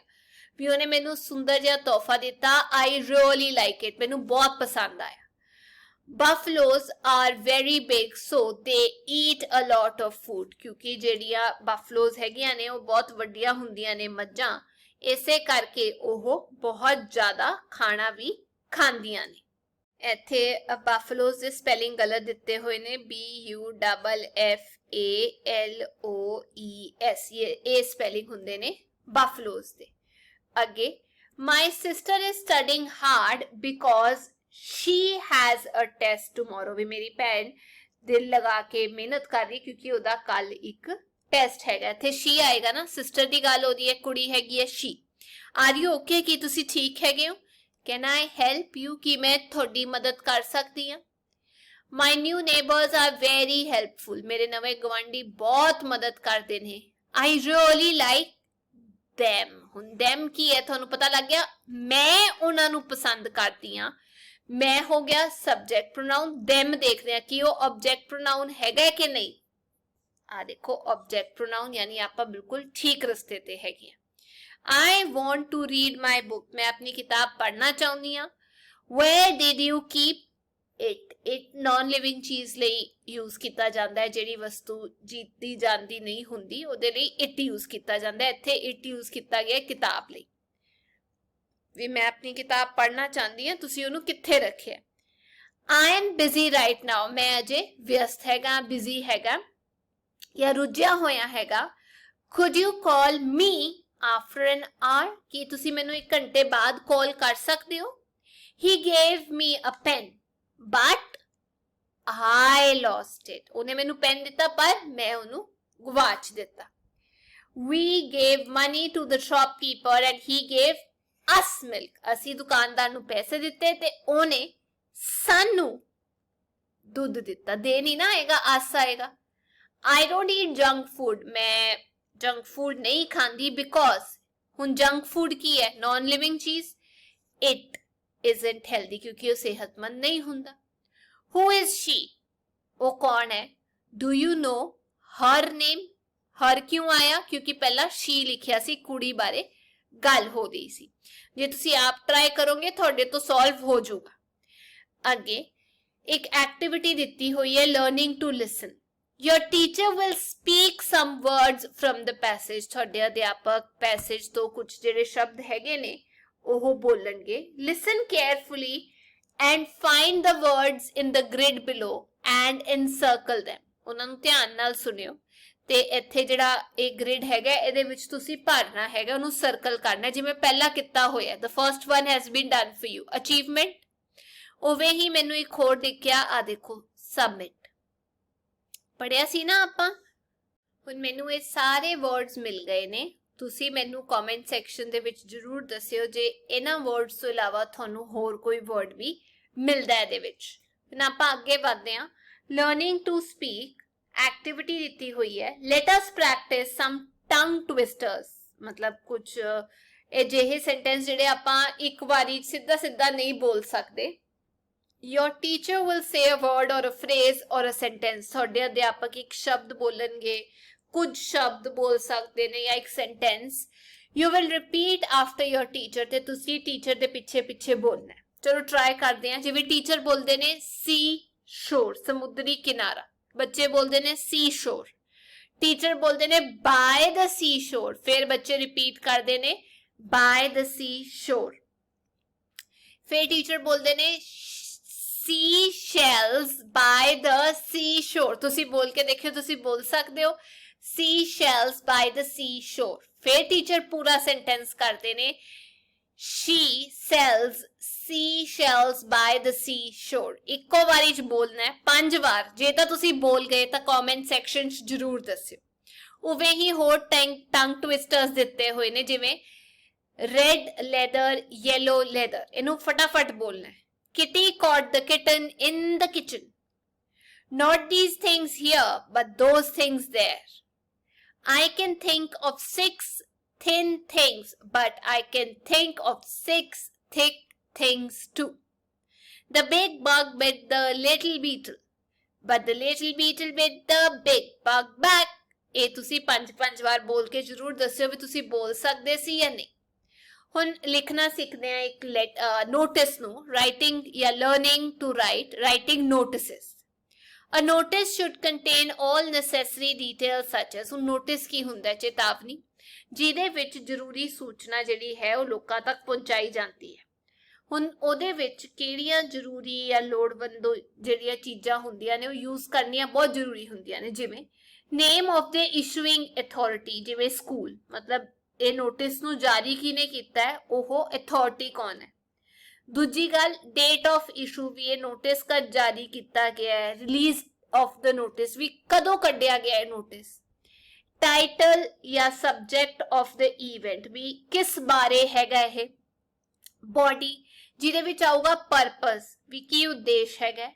ਵੀ ਉਹਨੇ ਮੈਨੂੰ ਸੁੰਦਰ ਜਿਹਾ ਤੋਹਫਾ ਦਿੱਤਾ। I really like it, ਮੈਨੂੰ ਬਹੁਤ ਪਸੰਦ ਆਇਆ। Buffaloes are very big so they eat a lot of food, ਕਿਉਂਕਿ ਜਿਹੜੀਆਂ buffaloes ਹੈਗੀਆਂ ਨੇ ਉਹ ਬਹੁਤ ਵੱਡੀਆਂ ਹੁੰਦੀਆਂ ਨੇ ਮੱਝਾਂ, ਇਸੇ ਕਰਕੇ ਉਹ ਬਹੁਤ ਜ਼ਿਆਦਾ ਖਾਣਾ ਵੀ ਖਾਂਦੀਆਂ ਨੇ। ਇੱਥੇ ਬਫਲੋਜ਼ ਦੇ ਸਪੈਲਿੰਗ ਗਲਤ ਦਿੱਤੇ ਹੋਏ ਨੇ, BUFFALOES, ਇਹ ਸਪੈਲਿੰਗ ਹੁੰਦੇ ਨੇ ਬਫਲੋਜ਼ ਦੇ। ਅੱਗੇ, my sister is studying hard because she has a test tomorrow, ਵੀ ਮੇਰੀ ਭੈਣ ਦਿਲ ਲਗਾ ਕੇ ਮਿਹਨਤ ਕਰ ਰਹੀ ਕਿਉਂਕਿ ਉਹਦਾ ਕੱਲ ਇੱਕ ਟੈਸਟ ਹੈਗਾ। ਇੱਥੇ ਸ਼ੀ ਆਏਗਾ ਨਾ, ਸਿਸਟਰ ਦੀ ਗੱਲ ਹੋ ਰਹੀ ਹੈ, ਕੁੜੀ ਹੈਗੀ ਹੈ ਸ਼ੀ। ਆਰ ਯੂ ਓਕੇ, ਕੀ ਤੁਸੀਂ ਠੀਕ ਹੈਗੇ ਹੋ? Can I help you, कि मैं थोड़ी मदद कर सकती हूँ? My new neighbors are very helpful, मेरे नवे गवांडी बहुत मदद करते हैं। I really like them, हुन them की है, थानू पता लग गया, मैं उन्हां नू पसंद करती हाँ। मैं हो गया सब्जेक्ट प्रोनाउन, them देख रहे हैं कि वो ऑब्जेक्ट प्रोनाउन हैगा कि नहीं। आ देखो ऑब्जेक्ट प्रोनाउन, यानी आपा बिल्कुल ठीक रस्ते ते हैगे। I want to read my book, मैं अपनी किताब पढ़ना चाहती हूँ। Where did you keep it? It non-living चीज ਲਈ यूज ਕੀਤਾ ਜਾਂਦਾ ਹੈ, ਜਿਹੜੀ ਵਸਤੂ ਜੀਤੀ ਜਾਂਦੀ ਨਹੀਂ ਹੁੰਦੀ ਉਹਦੇ ਲਈ it यूज ਕੀਤਾ ਜਾਂਦਾ ਹੈ। ਇੱਥੇ it यूज ਕੀਤਾ ਗਿਆ ਕਿਤਾਬ ਲਈ, ਵੀ ਮੈਂ ਆਪਣੀ ਕਿਤਾਬ ਪੜ੍ਹਨਾ ਚਾਹੁੰਦੀ ਹਾਂ, ਤੁਸੀਂ ਉਹਨੂੰ ਕਿੱਥੇ ਰੱਖਿਆ? I am busy right now, ਮੈਂ ਅਜੇ ਵਿਅਸਤ ਹੈਗਾ, busy ਹੈਗਾ ਜਾਂ ਰੁੱਝਿਆ ਹੋਇਆ ਹੈਗਾ। Could you call me after an hour, ਕੀ ਤੁਸੀਂ ਮੈਨੂੰ 1 ਘੰਟੇ ਬਾਅਦ ਕਾਲ ਕਰ ਸਕਦੇ ਹੋ? He gave me a pen but I lost it, ਉਹਨੇ ਮੈਨੂੰ ਪੈਨ ਦਿੱਤਾ ਪਰ ਮੈਂ ਉਹਨੂੰ ਗਵਾਚ ਦਿੱਤਾ। We gave money to the shopkeeper and he gave us milk, ਅਸੀਂ ਦੁਕਾਨਦਾਰ ਨੂੰ ਪੈਸੇ ਦਿੱਤੇ ਤੇ ਉਹਨੇ ਸਾਨੂੰ ਦੁੱਧ ਦਿੱਤਾ। ਦੇ ਨਹੀਂ ਨਾ ਆਏਗਾ, ਅਸ ਆਏਗਾ। I don't eat junk food, ਮੈਂ जंक फूड नहीं खाती बिकॉज, हुन जंक फूड की है नॉन लिविंग चीज, इट इजंट हेल्दी क्योंकि वो सेहतमंद नहीं हुंदा। हु इज शी, वो कौन है? Do you know her name, her क्यों आया? क्योंकि पहला शी लिखिया सी, कुड़ी बारे गल हो रही सी। जे तुसी आप ट्राई करोगे थोड़े तो सॉल्व हो जाऊगा। अगे एक एक्टिविटी दिती हुई है, learning to listen. Your teacher will speak some words from the passage, ਤੁਹਾਡੇ ਅਧਿਆਪਕ ਪੈਸੇਜ ਤੋਂ ਕੁਝ ਜਿਹੜੇ ਸ਼ਬਦ ਹੈਗੇ ਨੇ ਉਹ ਬੋਲਣਗੇ। Listen carefully and find the words in the grid below and encircle them, ਉਹਨਾਂ ਨੂੰ ਧਿਆਨ ਨਾਲ ਸੁਣਿਓ ਤੇ ਇੱਥੇ ਜਿਹੜਾ ਇਹ ਗ੍ਰਿਡ ਹੈਗਾ ਇਹਦੇ ਵਿੱਚ ਤੁਸੀਂ ਭਰਨਾ ਹੈਗਾ, ਉਹਨੂੰ ਸਰਕਲ ਕਰਨਾ ਜਿਵੇਂ ਪਹਿਲਾਂ ਕੀਤਾ ਹੋਇਆ। The first one has been done for you, achievement। ਉਵੇਂ ਹੀ ਮੈਨੂੰ ਇੱਕ ਹੋਰ ਦਿਖਿਆ, ਆ ਦੇਖੋ, submit, ਪੜਿਆ ਸੀ ਨਾ ਆਪਾਂ। ਹੁਣ ਮੈਨੂੰ ਇਹ ਸਾਰੇ ਵਰਡਸ ਮਿਲ ਗਏ ਨੇ, ਤੁਸੀਂ ਮੈਨੂੰ ਕਮੈਂਟ ਸੈਕਸ਼ਨ ਦੇ ਵਿੱਚ ਜ਼ਰੂਰ ਦੱਸਿਓ ਜੇ ਇਹਨਾਂ ਵਰਡਸ ਤੋਂ ਇਲਾਵਾ ਤੁਹਾਨੂੰ ਹੋਰ ਕੋਈ ਵਰਡ ਵੀ ਮਿਲਦਾ ਇਹਦੇ ਵਿੱਚ। ਹੁਣ ਆਪਾਂ ਅੱਗੇ ਵਧਦੇ ਹਾਂ। ਲਰਨਿੰਗ ਟੂ ਸਪੀਕ, एक्टिविटी दी हुई है, लेट अस प्रैक्टिस सम टंग ट्विस्टर्स, मतलब कुछ अजिहे सेंटेंस जिहड़े आपां एक वारी सीधा सीधा नहीं बोल सकते. Your teacher will say a word or a phrase or a sentence. ਤੁਹਾਡੇ ਅਧਿਆਪਕ ਇੱਕ ਸ਼ਬਦ ਬੋਲਣਗੇ, ਕੁਝ ਸ਼ਬਦ ਬੋਲ ਸਕਦੇ ਨੇ ਜਾਂ ਇੱਕ sentence. You will repeat after your teacher ਤੇ ਤੁਸੀਂ ਟੀਚਰ ਦੇ ਪਿੱਛੇ ਪਿੱਛੇ ਬੋਲਣਾ. ਚਲੋ ਟਰਾਈ ਕਰਦੇ ਹਾਂ. ਜਿਵੇਂ ਟੀਚਰ ਬੋਲਦੇ ਨੇ ਸੀ ਸ਼ੋਰ, ਸਮੁੰਦਰੀ ਕਿਨਾਰਾ, ਬੱਚੇ ਬੋਲਦੇ ਨੇ ਸੀ ਸ਼ੋਰ. ਟੀਚਰ ਬੋਲਦੇ ਨੇ ਬਾਏ ਦ ਸੀ ਸ਼ੋਰ, ਫਿਰ ਬੱਚੇ ਰਿਪੀਟ ਕਰਦੇ ਨੇ ਬਾਏ ਦ ਸੀ ਸ਼ੋਰ. ਫਿਰ ਟੀਚਰ ਬੋਲਦੇ ਨੇ ਸੀ ਸ਼ੈਲਸ ਬਾਏ ਦ ਸੀ ਸ਼ੋਰ. ਤੁਸੀਂ ਬੋਲ ਕੇ ਦੇਖਿਓ, ਤੁਸੀਂ ਬੋਲ ਸਕਦੇ ਹੋ ਸੀ ਸ਼ੈਲਸ ਬਾਏ ਦ ਸੀ ਸ਼ੋਰ. ਫਿਰ ਟੀਚਰ ਪੂਰਾ ਸੈਂਟੈਂਸ ਕਰਦੇ ਨੇ she sells seashells by the seashore. ਇੱਕੋ ਵਾਰੀ ਚ ਬੋਲਣਾ ਹੈ 5 ਵਾਰ. ਜੇ ਤਾਂ ਤੁਸੀਂ ਬੋਲ ਗਏ ਤਾਂ ਕਮੈਂਟ ਸੈਕਸ਼ਨ ਚ ਜਰੂਰ ਦੱਸਿਓ. ਉਵੇਂ ਹੀ ਹੋਰ ਟੰਗ ਟਵਿਸਟਰਸ ਦਿੱਤੇ ਹੋਏ ਨੇ, ਜਿਵੇਂ ਰੈਡ ਲੈਦਰ, ਯੈਲੋ ਲੈਦਰ. ਇਹਨੂੰ ਫਟਾਫਟ ਬੋਲਣਾ ਹੈ. Kitty caught the kitten in the kitchen. Not these things here, but those things there. I can think of 6 thin things, but I can think of 6 thick things too. The big bug bit the little beetle, but the little beetle bit the big bug back. ਇਹ ਤੁਸੀਂ 5 ਵਾਰ ਬੋਲ ਕੇ ਜ਼ਰੂਰ ਦੱਸਿਓ ਵੀ ਤੁਸੀਂ ਬੋਲ ਸਕਦੇ ਸੀ ਜਾਂ ਨਹੀਂ. ਹੁਣ ਲਿਖਣਾ ਸਿੱਖਦੇ ਆ ਇੱਕ ਨੋਟਿਸ ਨੂੰ. ਰਾਈਟਿੰਗ ਜਾਂ learning to writing notices. A notice should contain all necessary details such as. ਹੁਣ ਨੋਟਿਸ ਕੀ ਹੁੰਦਾ? ਚੇਤਾਵਨੀ, ਜਿਹਦੇ ਵਿੱਚ ਜ਼ਰੂਰੀ ਸੂਚਨਾ ਜਿਹੜੀ ਹੈ ਉਹ ਲੋਕਾਂ ਤੱਕ ਪਹੁੰਚਾਈ ਜਾਂਦੀ ਹੈ. ਹੁਣ ਉਹਦੇ ਵਿੱਚ ਕਿਹੜੀਆਂ ਜ਼ਰੂਰੀ ਜਾਂ ਲੋੜਵੰਦ ਜਿਹੜੀਆਂ ਚੀਜ਼ਾਂ ਹੁੰਦੀਆਂ ਨੇ ਉਹ ਯੂਜ਼ ਕਰਨੀਆਂ ਬਹੁਤ ਜ਼ਰੂਰੀ ਹੁੰਦੀਆਂ ਨੇ. ਜਿਵੇਂ ਨੇਮ ਆਫ ਦ ਇਸ਼ੂਇੰਗ ਅਥਾਰਟੀ, ਜਿਵੇਂ ਸਕੂਲ, ਮਤਲਬ ਇਹ ਨੋਟਿਸ ਨੂੰ ਜਾਰੀ ਕਿਹਨੇ ਕੀਤਾ ਹੈ, ਉਹ ਅਥਾਰਟੀ ਕੌਣ ਹੈ. ਦੂਜੀ ਗੱਲ ਡੇਟ ਆਫ ਇਸ਼ੂ, ਵੀ ਇਹ ਨੋਟਿਸ ਕਦ ਜਾਰੀ ਕੀਤਾ ਗਿਆ ਹੈ. ਰਿਲੀਜ਼ ਆਫ ਦ ਨੋਟਿਸ, ਵੀ ਕਦੋਂ ਕੱਢਿਆ ਗਿਆ ਹੈ ਨੋਟਿਸ. ਟਾਈਟਲ ਜਾਂ ਸਬਜੈਕਟ ਆਫ ਦ ਇਵੈਂਟ, ਵੀ ਕਿਸ ਬਾਰੇ ਹੈਗਾ ਇਹ. ਬੋਡੀ, ਜਿਹਦੇ ਵਿੱਚ ਆਊਗਾ ਪਰਪਸ, ਵੀ ਕੀ ਉਦੇਸ਼ ਹੈਗਾ.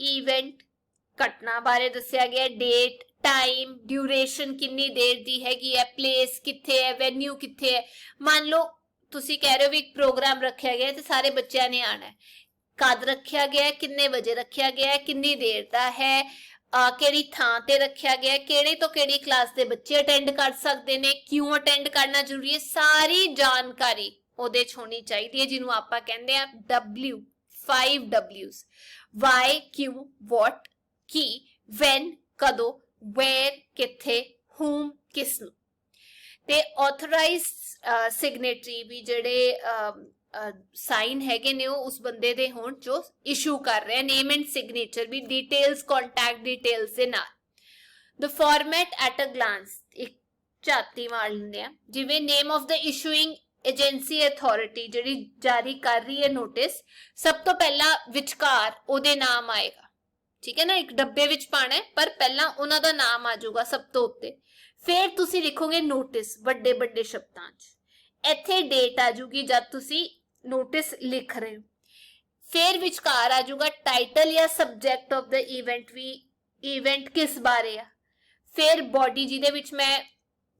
ਇਵੈਂਟ, ਘਟਨਾ ਬਾਰੇ ਦੱਸਿਆ ਗਿਆ. ਡੇਟ, ਟਾਈਮ, ਡਿਊਰੇਸ਼ਨ ਕਿੰਨੀ ਦੇਰ ਦੀ ਹੈਗੀ ਹੈ. ਪਲੇਸ ਕਿੱਥੇ ਹੈ, ਵੈਨਿਊ ਕਿੱਥੇ ਹੈ. ਮੰਨ ਲਓ ਤੁਸੀਂ ਕਹਿ ਰਹੇ ਹੋ ਵੀ ਇੱਕ ਪ੍ਰੋਗਰਾਮ ਰੱਖਿਆ ਗਿਆ ਤੇ ਸਾਰੇ ਬੱਚਿਆਂ ਨੇ ਆਣਾ ਹੈ. ਕਦ ਰੱਖਿਆ ਗਿਆ, ਕਿੰਨੇ ਵਜੇ ਰੱਖਿਆ ਗਿਆ, ਕਿੰਨੀ ਦੇਰ ਦਾ ਹੈ, ਕਿਹੜੀ ਥਾਂ ਤੇ ਰੱਖਿਆ ਗਿਆ, ਕਿਹੜੇ ਤੋਂ ਕਿਹੜੀ ਕਲਾਸ ਦੇ ਬੱਚੇ ਅਟੈਂਡ ਕਰ ਸਕਦੇ ਨੇ, ਕਿਉਂ ਅਟੈਂਡ ਕਰਨਾ ਜ਼ਰੂਰੀ ਹੈ. ਸਾਰੀ ਜਾਣਕਾਰੀ ਉਹਦੇ ਚ ਹੋਣੀ ਚਾਹੀਦੀ ਹੈ, ਜਿਹਨੂੰ ਆਪਾਂ ਕਹਿੰਦੇ ਆ W, 5 W's. ਵਾਈ, ਕਿਉਂ, ਵਾਟ, ਕੀ, ਵੈਨ, ਕਦੋਂ, ਵੇਅਰ, ਕਿੱਥੇ, ਹੂਮ, ਕਿਸ ਨੂੰ. ਤੇ ਆਥੋਰਾਈਜ਼ਡ ਸਿਗਨੇਟਰੀ, ਵੀ ਜਿਹੜੇ ਸਾਈਨ ਹੈਗੇ ਨੇ ਉਹ ਉਸ ਬੰਦੇ ਦੇ ਹੋਣ ਜੋ ਇਸ਼ੂ ਕਰ ਰਿਹਾ. ਨੇਮ ਐਂਡ ਸਿਗਨੇਚਰ, ਵੀ ਡਿਟੇਲਸ, ਕੰਟੈਕਟ ਡਿਟੇਲਸ ਦੇ ਨਾਲ. ਦ ਫਾਰਮੈਟ ਐਟ ਅ ਗਲਾਂਸ, ਇੱਕ ਝਾਤੀ ਮਾਰ ਲੈਂਦੇ ਆ. ਜਿਵੇਂ name of the issuing agency authority, ਜਿਹੜੀ ਜਾਰੀ ਕਰ ਰਹੀ ਹੈ ਨੋਟਿਸ, ਸਭ ਤੋਂ ਪਹਿਲਾਂ ਵਿਚਕਾਰ ਉਹਦੇ ਨਾਮ ਆਏਗਾ. ਠੀਕ ਹੈ ਨਾ, ਇੱਕ ਡੱਬੇ ਵਿੱਚ ਪਾਣਾ ਹੈ ਪਰ ਪਹਿਲਾਂ ਉਹਨਾਂ ਦਾ ਨਾਮ ਆ ਜਾਊਗਾ ਸਭ ਤੋਂ ਉੱਤੇ. ਫਿਰ ਤੁਸੀਂ ਲਿਖੋਗੇ ਨੋਟਿਸ ਵੱਡੇ ਵੱਡੇ ਸ਼ਬਦਾਂ 'ਚ. ਇੱਥੇ ਡੇਟ ਆ ਜੂਗੀ ਜਦ ਤੁਸੀਂ ਨੋਟਿਸ ਲਿਖ ਰਹੇ ਹੋ. ਫਿਰ ਵਿਚਕਾਰ ਆ ਜਾਊਗਾ ਟਾਈਟਲ ਜਾਂ ਸਬਜੈਕਟ ਆਫ ਦ ਇਵੈਂਟ, ਵੀ ਇਵੈਂਟ ਕਿਸ ਬਾਰੇ ਆ. ਫਿਰ ਬੋਡੀ, ਜਿਹਦੇ ਵਿੱਚ ਮੈਂ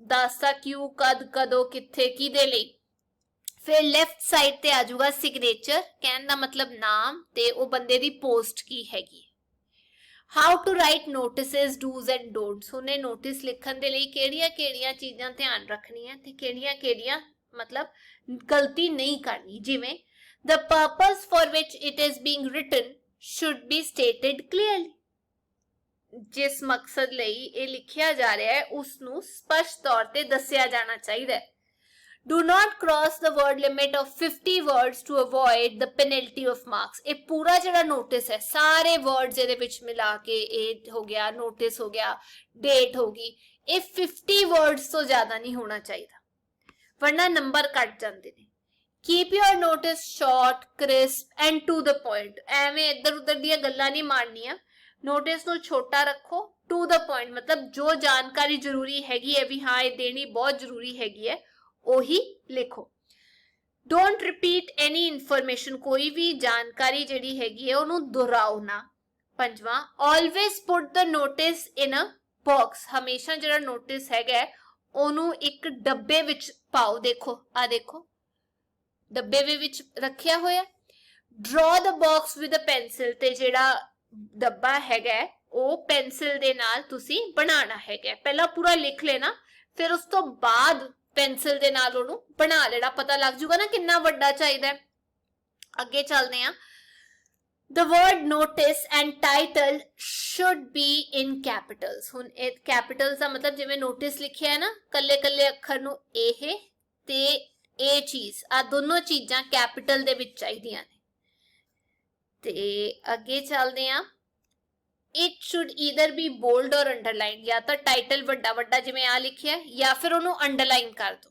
ਦੱਸਦਾ ਕਿਉਂ, ਕਦ, ਕਦੋਂ, ਕਿੱਥੇ, ਕਿਹਦੇ ਲਈ. ਫਿਰ ਲੈਫਟ ਸਾਈਡ ਤੇ ਆ ਜਾਊਗਾ ਸਿਗਨੇਚਰ, ਕਹਿਣ ਦਾ ਮਤਲਬ ਨਾਮ, ਤੇ ਉਹ ਬੰਦੇ ਦੀ ਪੋਸਟ ਕੀ ਹੈਗੀ. How to write notices, do's and don'ts. ਉਹਨੇ ਨੋਟਿਸ ਲਿਖਣ ਦੇ ਲਈ ਕਿਹੜੀਆਂ ਚੀਜ਼ਾਂ ਧਿਆਨ ਰੱਖਣੀਆਂ ਤੇ ਕਿਹੜੀਆਂ ਮਤਲਬ ਗਲਤੀ ਨਹੀਂ ਕਰਨੀ. ਜਿਵੇਂ the purpose for which it is being written should be stated clearly. ਜਿਸ ਮਕਸਦ ਲਈ ਇਹ ਲਿਖਿਆ ਜਾ ਰਿਹਾ ਹੈ ਉਸ ਨੂੰ ਸਪਸ਼ਟ ਤੌਰ ਤੇ ਦੱਸਿਆ ਜਾਣਾ ਚਾਹੀਦਾ ਹੈ. Do not cross the word limit of 50 words to avoid the penalty of marks. ਇਹ ਪੂਰਾ ਜਿਹੜਾ ਨੋਟਿਸ ਹੈ ਸਾਰੇ ਵਰਡਸ ਇਹਦੇ ਵਿੱਚ ਮਿਲਾ ਕੇ ਇਹ ਹੋ ਗਿਆ, ਨੋਟਿਸ ਹੋ ਗਿਆ, ਡੇਟ ਹੋ ਗਈ. ਇਹ 50 ਵਰਡਸ ਤੋਂ ਜ਼ਿਆਦਾ ਨਹੀਂ ਹੋਣਾ ਚਾਹੀਦਾ, ਵਰਨਾ ਨੰਬਰ ਕੱਟ ਜਾਂਦੇ ਨੇ. Keep your notice short, crisp and to the point. ਐਵੇਂ ਇੱਧਰ ਉੱਧਰ ਦੀਆਂ ਗੱਲਾਂ ਨਹੀਂ ਮਾਰਨੀਆਂ. ਨੋਟਿਸ ਨੂੰ ਛੋਟਾ ਰੱਖੋ, to the point, ਮਤਲਬ ਜੋ ਜਾਣਕਾਰੀ ਜ਼ਰੂਰੀ ਹੈਗੀ ਹੈ ਵੀ ਹਾਂ ਇਹ ਦੇਣੀ ਬਹੁਤ ਜ਼ਰੂਰੀ ਹੈਗੀ ਹੈ ਉਹੀ ਲਿਖੋ. ਡੋਂਟ ਰਿਪੀਟ ਐਨੀ ਇਨਫੋਰਮੇਸ਼ਨ, ਕੋਈ ਵੀ ਜਾਣਕਾਰੀ ਜਿਹੜੀ ਹੈਗੀ ਹੈ ਉਹਨੂੰ ਦੁਹਰਾਓ ਨਾ. 5ਵਾਂ, always put the notice in a box ਹਮੇਸ਼ਾ ਜਿਹੜਾ ਨੋਟਿਸ ਹੈਗਾ ਉਹਨੂੰ ਇੱਕ ਡੱਬੇ ਵਿੱਚ ਪਾਓ। ਦੇਖੋ ਆ ਦੇਖੋ ਡੱਬੇ ਦੇ ਵਿੱਚ ਰੱਖਿਆ ਹੋਇਆ। ਡਰਾ ਦ ਬਾਕਸ ਵਿਦ ਅ ਪੈਨਸਿਲ, ਤੇ ਜਿਹੜਾ ਡੱਬਾ ਹੈਗਾ ਉਹ ਪੈਨਸਿਲ ਦੇ ਨਾਲ ਤੁਸੀਂ ਬਣਾਉਣਾ ਹੈਗਾ। ਪਹਿਲਾਂ ਪੂਰਾ ਲਿਖ ਲੈਣਾ, ਫਿਰ ਉਸ ਤੋਂ ਬਾਅਦ ਪੈਨਸਿਲ ਦੇ ਨਾਲ ਉਹਨੂੰ ਬਣਾ ਲੈਣਾ, ਪਤਾ ਲੱਗ ਜੂਗਾ ਨਾ ਕਿੰਨਾ ਵੱਡਾ ਚਾਹੀਦਾ। ਅੱਗੇ ਚੱਲਦੇ ਆ। The word notice and title should be in capitals। ਹੁਣ ਇਹ capitals ਦਾ ਮਤਲਬ ਜਿਵੇਂ notice ਲਿਖਿਆ ਹੈ ਨਾ ਕੱਲੇ ਕੱਲੇ ਅੱਖਰ ਨੂੰ ਇਹ ਤੇ ਇਹ ਚੀਜ਼, ਆ ਦੋਨੋਂ ਚੀਜ਼ਾਂ capital ਦੇ ਵਿੱਚ ਚਾਹੀਦੀਆਂ ਨੇ। ਤੇ ਅੱਗੇ ਚੱਲਦੇ ਆ। It should either be bold or underlined। ਜਾਂ ਤਾਂ title ਵੱਡਾ ਵੱਡਾ ਜਿਵੇਂ ਆ ਲਿਖਿਆ ਜਾਂ ਫਿਰ ਉਹਨੂੰ underline ਕਰ ਦੋ।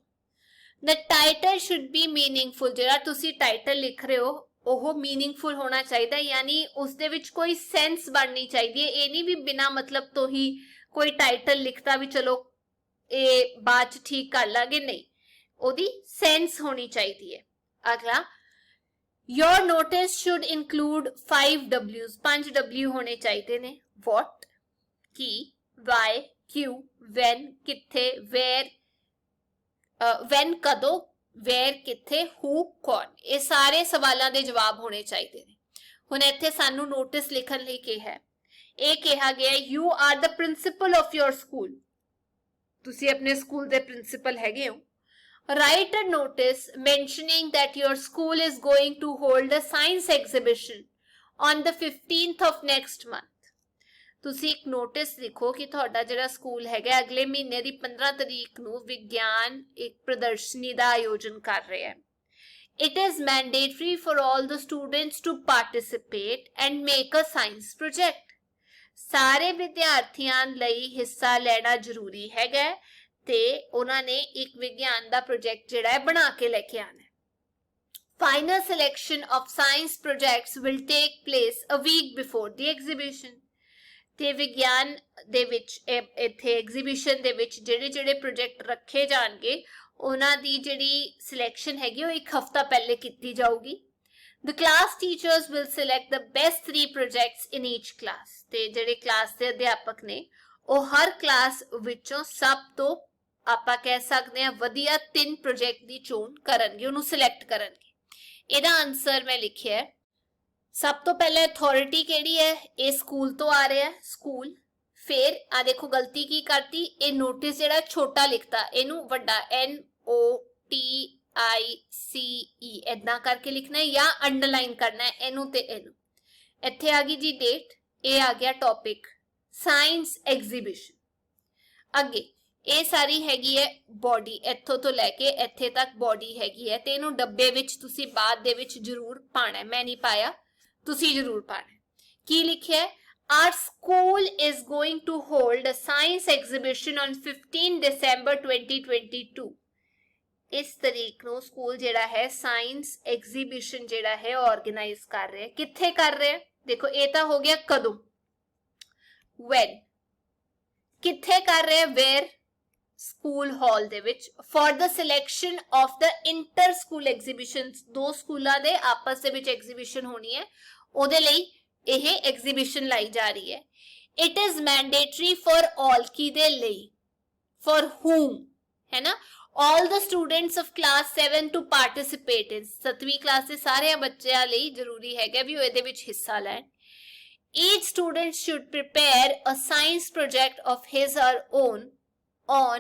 The title should be meaningful। ਜਿਹੜਾ ਤੁਸੀਂ title ਲਿਖ ਰਹੇ ਹੋ ਉਹ ਮੀਨਿੰਗਫੁਲ ਹੋਣਾ ਚਾਹੀਦਾ, ਯਾਨੀ ਉਸ ਦੇ ਵਿੱਚ ਕੋਈ ਸੈਂਸ ਬਣਨੀ ਚਾਹੀਦੀ ਹੈ। ਇਹ ਨਹੀਂ ਵੀ ਬਿਨਾ ਮਤਲਬ ਤੋਂ ਹੀ ਕੋਈ ਟਾਈਟਲ ਲਿਖਤਾ ਵੀ ਚਲੋ ਇਹ ਬਾਅਦ ਚ ਠੀਕ ਕਰ ਲਾਂਗੇ, ਨਹੀਂ, ਉਹਦੀ ਸੈਂਸ ਹੋਣੀ ਚਾਹੀਦੀ ਹੈ। ਅਗਲਾ, your notice should include 5 W's। 5 W ਹੋਣੇ ਚਾਹੀਦੇ ਨੇ। what, ਕੀ, why, ਕਿਉਂ, when, ਕਿੱਥੇ, where, when ਕਦੋਂ, where ਕਿੱਥੇ, who ਕੌਣ, ਇਹ ਸਾਰੇ ਸਵਾਲਾਂ ਦੇ ਜਵਾਬ ਹੋਣੇ ਚਾਹੀਦੇ ਨੇ। ਹੁਣ ਇੱਥੇ ਸਾਨੂੰ ਨੋਟਿਸ ਲਿਖਣ ਲਈ ਕਿਹਾ, ਇਹ ਕਿਹਾ ਗਿਆ you are the principal of your school। ਤੁਸੀਂ ਆਪਣੇ ਸਕੂਲ ਦੇ ਪ੍ਰਿੰਸੀਪਲ ਹੈਗੇ ਹੋ। Write a notice mentioning that your school is going to hold a science exhibition on the 15th of next month। ਤੁਸੀਂ ਇੱਕ ਨੋਟਿਸ ਲਿਖੋ ਕਿ ਤੁਹਾਡਾ ਜਿਹੜਾ ਸਕੂਲ ਹੈਗਾ ਅਗਲੇ ਮਹੀਨੇ ਦੀ 15 ਤਰੀਕ ਨੂੰ ਵਿਗਿਆਨ ਇੱਕ ਪ੍ਰਦਰਸ਼ਨੀ ਦਾ ਆਯੋਜਨ ਕਰ ਰਿਹਾ ਹੈ। It is mandatory for all the students to participate and make a science project। ਸਾਰੇ ਵਿਦਿਆਰਥੀਆਂ ਲਈ ਹਿੱਸਾ ਲੈਣਾ ਜ਼ਰੂਰੀ ਹੈਗਾ ਤੇ ਉਹਨਾਂ ਨੇ ਇੱਕ ਵਿਗਿਆਨ ਦਾ ਪ੍ਰੋਜੈਕਟ ਜਿਹੜਾ ਹੈ ਬਣਾ ਕੇ ਲੈ ਕੇ ਆਣਾ। Final selection of science projects will take place a week before the exhibition। ਤੇ ਵਿਗਿਆਨ ਦੇ ਵਿੱਚ ਇੱਥੇ ਐਗਜ਼ੀਬਿਸ਼ਨ ਦੇ ਵਿੱਚ ਜਿਹੜੇ ਜਿਹੜੇ ਪ੍ਰੋਜੈਕਟ ਰੱਖੇ ਜਾਣਗੇ ਉਹਨਾਂ ਦੀ ਜਿਹੜੀ ਸਿਲੈਕਸ਼ਨ ਹੈਗੀ ਉਹ ਇੱਕ ਹਫਤਾ ਪਹਿਲੇ ਕੀਤੀ ਜਾਊਗੀ। The class teachers will select the best 3 projects in each class। ਤੇ ਜਿਹੜੇ ਕਲਾਸ ਦੇ ਅਧਿਆਪਕ ਨੇ ਉਹ ਹਰ ਕਲਾਸ ਵਿੱਚੋਂ ਸਭ ਤੋਂ ਆਪਾਂ ਕਹਿ ਸਕਦੇ ਹਾਂ ਵਧੀਆ 3 ਪ੍ਰੋਜੈਕਟ ਦੀ ਚੋਣ ਕਰਨਗੇ, ਉਹਨੂੰ ਸਿਲੈਕਟ ਕਰਨਗੇ। ਇਹਦਾ ਆਨਸਰ ਮੈਂ ਲਿਖਿਆ ਹੈ। ਸਭ ਤੋਂ ਪਹਿਲੇ ਅਥਾਰਟੀ ਕਿਹੜੀ ਹੈ, ਇਹ ਸਕੂਲ ਤੋਂ ਆ ਰਿਹਾ ਸਕੂਲ। ਫਿਰ ਆ ਦੇਖੋ ਗਲਤੀ ਕੀ ਕਰਤੀ, ਇਹ ਨੋਟਿਸ ਜਿਹੜਾ ਛੋਟਾ ਲਿਖਤਾ ਇਹਨੂੰ ਵੱਡਾ NOTICE ਏਦਾਂ ਕਰਕੇ ਲਿਖਣਾ ਹੈ ਜਾਂ ਅੰਡਰਲਾਈਨ ਕਰਨਾ ਹੈ ਇਹਨੂੰ ਤੇ ਇਹਨੂੰ। ਇੱਥੇ ਆ ਗਈ ਜੀ ਡੇਟ, ਇਹ ਆ ਗਿਆ ਟੌਪਿਕ ਸਾਇੰਸ ਐਗਜ਼ੀਬਿਸ਼ਨ। ਅੱਗੇ ਇਹ ਸਾਰੀ ਹੈਗੀ ਹੈ ਬੋਡੀ, ਇੱਥੋਂ ਤੋਂ ਲੈ ਕੇ ਇੱਥੇ ਤੱਕ ਬੋਡੀ ਹੈਗੀ ਹੈ ਤੇ ਇਹਨੂੰ ਡੱਬੇ ਵਿੱਚ ਤੁਸੀਂ ਬਾਅਦ ਦੇ ਵਿੱਚ ਜ਼ਰੂਰ ਪਾਣਾ, ਮੈਂ ਨਹੀਂ ਪਾਇਆ, ਤੁਸੀਂ ਜ਼ਰੂਰ ਪਾਣਾ। ਕੀ ਲਿਖਿਆ ਹੈ, our school is going to hold a science exhibition on 15 December 2022। ਇਸ ਤਰੀਕ ਨੂੰ ਸਕੂਲ ਜਿਹੜਾ ਹੈ ਸਾਇੰਸ ਐਗਜ਼ੀਬਿਸ਼ਨ ਜਿਹੜਾ ਹੈ ਆਰਗੇਨਾਈਜ਼ ਕਰ ਰਿਹਾ। ਕਿੱਥੇ ਕਰ ਰਿਹਾ, ਦੇਖੋ ਇਹ ਤਾਂ ਹੋ ਗਿਆ ਕਦੋਂ, when, ਕਿੱਥੇ ਕਰ ਰਿਹਾ, where, ਸਕੂਲ ਹਾਲ ਦੇ ਵਿੱਚ। for the selection of the inter school exhibitions, ਦੋ ਸਕੂਲਾਂ ਦੇ ਆਪਸ ਦੇ ਵਿੱਚ ਐਗਜ਼ੀਬਿਸ਼ਨ ਹੋਣੀ ਹੈ, ਉਹਦੇ ਲਈ ਇਹ ਐਗਜ਼ੀਬਿਸ਼ਨ ਲਾਈ ਜਾ ਰਹੀ ਹੈ। it is mandatory for all, ਕਿਹਦੇ ਲਈ, for whom, ਹੈ ਨਾ, all the students of class 7 to participate in। 7ਵੀਂ class ਦੇ ਸਾਰੇ ਬੱਚਿਆਂ ਲਈ ਜ਼ਰੂਰੀ ਹੈਗਾ ਵੀ ਉਹ ਇਹਦੇ ਵਿੱਚ ਹਿੱਸਾ ਲੈਣ। each student should prepare a science project of his or own on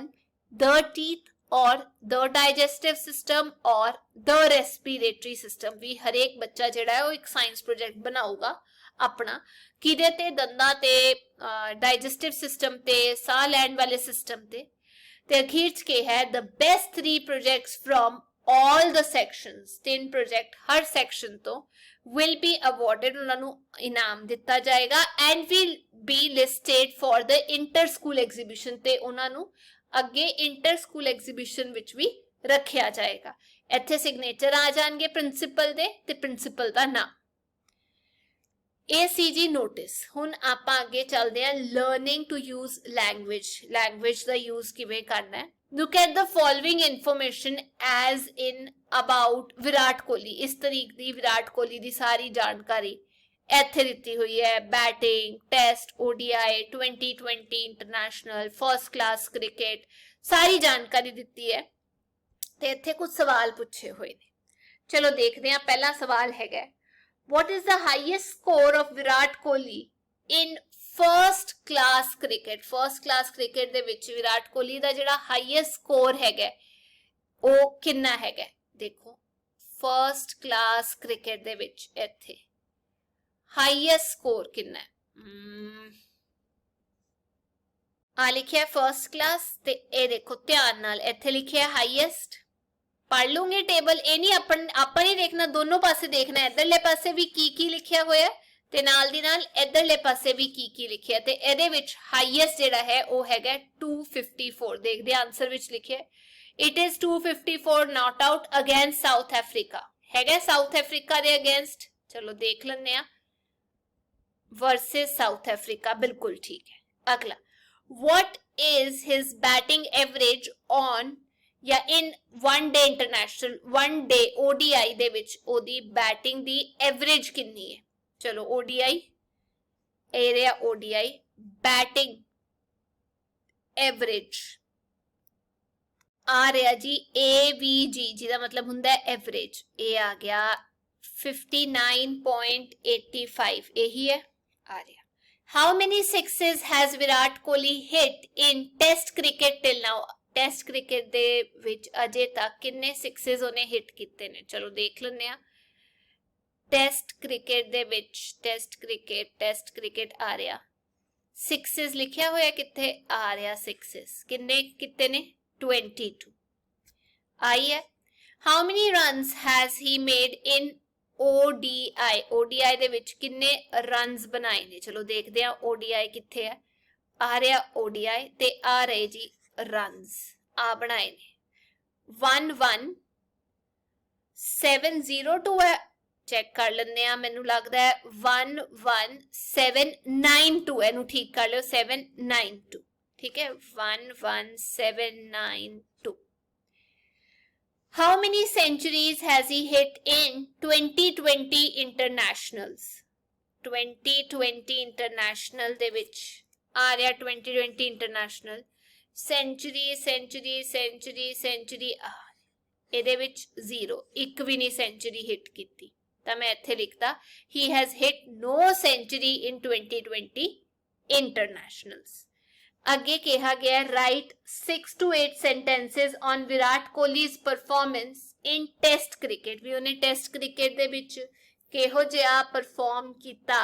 the teeth or the digestive system or the respiratory system। ਵੀ ਹਰੇਕ ਬੱਚਾ ਜਿਹੜਾ ਹੈ ਉਹ ਇੱਕ ਸਾਇੰਸ ਪ੍ਰੋਜੈਕਟ ਬਣਾਊਗਾ ਆਪਣਾ, ਕਿਹਦੇ ਤੇ, ਦੰਦਾਂ ਤੇ, ਡਾਈਜੈਸਟਿਵ ਸਿਸਟਮ ਤੇ, ਸਾਹ ਲੈਣ ਵਾਲੇ ਸਿਸਟਮ ਤੇ। ਤੇ ਅਖੀਰ ਚ ਕੀ ਹੈ, the best 3 projects from all the sections, 3 project ਹਰ ਸੈਕਸ਼ਨ ਤੋਂ will be awarded, ਉਹਨਾਂ ਨੂੰ ਇਨਾਮ ਦਿੱਤਾ ਜਾਏਗਾ and will be listed for the inter school exhibition। ਤੇ ਉਹਨਾਂ ਨੂੰ ਅੱਗੇ ਇੰਟਰ ਸਕੂਲ ਐਗਜ਼ੀਬਿਸ਼ਨ ਵਿੱਚ ਵੀ ਰੱਖਿਆ ਜਾਏਗਾ। ਇੱਥੇ ਸਿਗਨੇਚਰ ਆ ਜਾਣਗੇ ਪ੍ਰਿੰਸੀਪਲ ਦੇ ਤੇ ਪ੍ਰਿੰਸੀਪਲ ਦਾ ਨਾਮ। ਇਹ ਸੀ ਜੀ ਨੋਟਿਸ। ਹੁਣ ਆਪਾਂ ਅੱਗੇ ਚੱਲਦੇ ਹਾਂ learning to use language. Language ਦਾ ਯੂਜ਼ ਕਿਵੇਂ ਕਰਨਾ ਹੈ। Look at the following information as in about Virat Kohli. ਇਸ ਤਰੀਕ ਦੀ ਵਿਰਾਟ ਕੋਹਲੀ ਦੀ ਸਾਰੀ ਜਾਣਕਾਰੀ ਇੱਥੇ ਦਿੱਤੀ ਹੋਈ ਹੈ batting, test, ODI, 2020 international, first class cricket, ਸਾਰੀ ਜਾਣਕਾਰੀ ਦਿੱਤੀ ਹੈ ਤੇ ਇੱਥੇ ਕੁਝ ਸਵਾਲ ਪੁੱਛੇ ਹੋਏ ਨੇ। ਚਲੋ ਦੇਖਦੇ ਹਾਂ। ਪਹਿਲਾ ਸਵਾਲ ਹੈਗਾ what is the highest score of Virat Kohli in first class cricket? first class cricket ਦੇ ਵਿੱਚ ਵਿਰਾਟ ਕੋਹਲੀ ਦਾ ਜਿਹੜਾ highest score ਹੈਗਾ ਉਹ ਕਿੰਨਾ ਹੈਗਾ? ਦੇਖੋ first class cricket ਦੇ ਵਿੱਚ ਇੱਥੇ highest score ਕਿੰਨਾ ਹੈ? ਆ ਲਿਖਿਆ ਫਰਸਟ ਕਲਾਸ ਤੇ ਇਹ ਦੇਖੋ ਧਿਆਨ ਨਾਲ ਇੱਥੇ ਲਿਖਿਆ ਹਾਈਐਸਟ। ਪੜ ਲੂੰਗੇ ਟੇਬਲ, ਇਹ ਨਹੀਂ ਆਪਾਂ ਨਹੀਂ ਦੇਖਣਾ, ਦੋਨੋਂ ਪਾਸੇ ਦੇਖਣਾ। ਇਧਰਲੇ ਪਾਸੇ ਵੀ ਕੀ ਲਿਖਿਆ ਹੋਇਆ ਤੇ ਨਾਲ ਦੀ ਨਾਲ ਇਧਰਲੇ ਪਾਸੇ ਵੀ ਕੀ ਲਿਖਿਆ ਤੇ ਇਹਦੇ ਵਿੱਚ ਹਾਈਐਸਟ ਜਿਹੜਾ ਹੈ ਉਹ ਹੈਗਾ 254। ਦੇਖਦੇ ਆਨਸਰ ਵਿੱਚ ਲਿਖਿਆ it is 254 not out against south Africa. ਹੈਗਾ ਸਾਊਥ ਅਫਰੀਕਾ ਦੇ ਅਗੇਂਸਟ। ਚਲੋ ਦੇਖ ਲੈਂਦੇ ਆ ਵਰਸਸ ਸਾਊਥ ਅਫਰੀਕਾ, ਬਿਲਕੁਲ ਠੀਕ ਹੈ। ਅਗਲਾ what is his batting average on ਜਾਂ in one day international, one day ODI ਦੇ ਵਿੱਚ ਉਹਦੀ ਬੈਟਿੰਗ ਦੀ ਐਵਰੇਜ ਕਿੰਨੀ ਹੈ? ਚਲੋ ODI area, ODI batting average ਆ ਰਿਹਾ ਜੀ AVG, ਜਿਹਦਾ ਮਤਲਬ ਹੁੰਦਾ ਹੈ ਐਵਰੇਜ। ਇਹ ਆ ਗਿਆ 59.85, ਇਹੀ ਹੈ ਆ ਰਿਹਾ। How many sixes has Virat Kohli hit in Test cricket till now? Test cricket ਦੇ ਵਿੱਚ ਅਜੇ ਤੱਕ ਕਿੰਨੇ sixes ਉਹਨੇ ਹਿੱਟ ਕੀਤੇ ਨੇ? ਚਲੋ ਦੇਖ ਲੈਂਦੇ ਆ। Test cricket ਦੇ ਵਿੱਚ Test cricket ਆ ਰਿਹਾ sixes ਲਿਖਿਆ ਹੋਇਆ, ਕਿੱਥੇ ਆ ਰਿਹਾ sixes? ਕਿੰਨੇ ਕੀਤੇ ਨੇ? 22 ਆਈ ਹੈ। How many runs has he made in ODI ਦੇ ਵਿੱਚ ਕਿੰਨੇ ਰਨਸ ਬਣਾਏ ਨੇ? ਚਲੋ ਦੇਖਦੇ ਆ ODI ਕਿੱਥੇ ਹੈ। ਆ ਰਿਹਾ ODI ਤੇ ਆ ਰਹੇ ਜੀ ਰਨਸ ਆ ਬਣਾਏ ਨੇ 11702 ਹੈ। ਚੈੱਕ ਕਰ ਲੈਂਦੇ ਆ, ਮੈਨੂੰ ਲੱਗਦਾ ਹੈ 11792। ਇਹਨੂੰ ਠੀਕ ਕਰ ਲਿਓ 792, ਠੀਕ ਹੈ 11792। How many centuries has he hit in 2020 internationals? 2020 international ਦੇ ਵਿੱਚ ਆ ਰਿਹਾ 2020 international century ਇਹਦੇ ਵਿੱਚ 0, ਇੱਕ ਵੀ ਨਹੀਂ ਸੈਂਚੁਰੀ ਹਿੱਟ ਕੀਤੀ ਤਾਂ ਮੈਂ ਇੱਥੇ ਲਿਖਦਾ he has hit no century in 2020 internationals। ਅੱਗੇ ਕਿਹਾ ਗਿਆ write 6 to 8 sentences on Virat ਕੋਹਲੀ's performance in test cricket। ਵੀ ਉਹਨੇ ਟੈਸਟ ਕ੍ਰਿਕਟ ਦੇ ਵਿੱਚ ਕਿਹੋ ਜਿਹਾ ਪਰਫਾਰਮ ਕੀਤਾ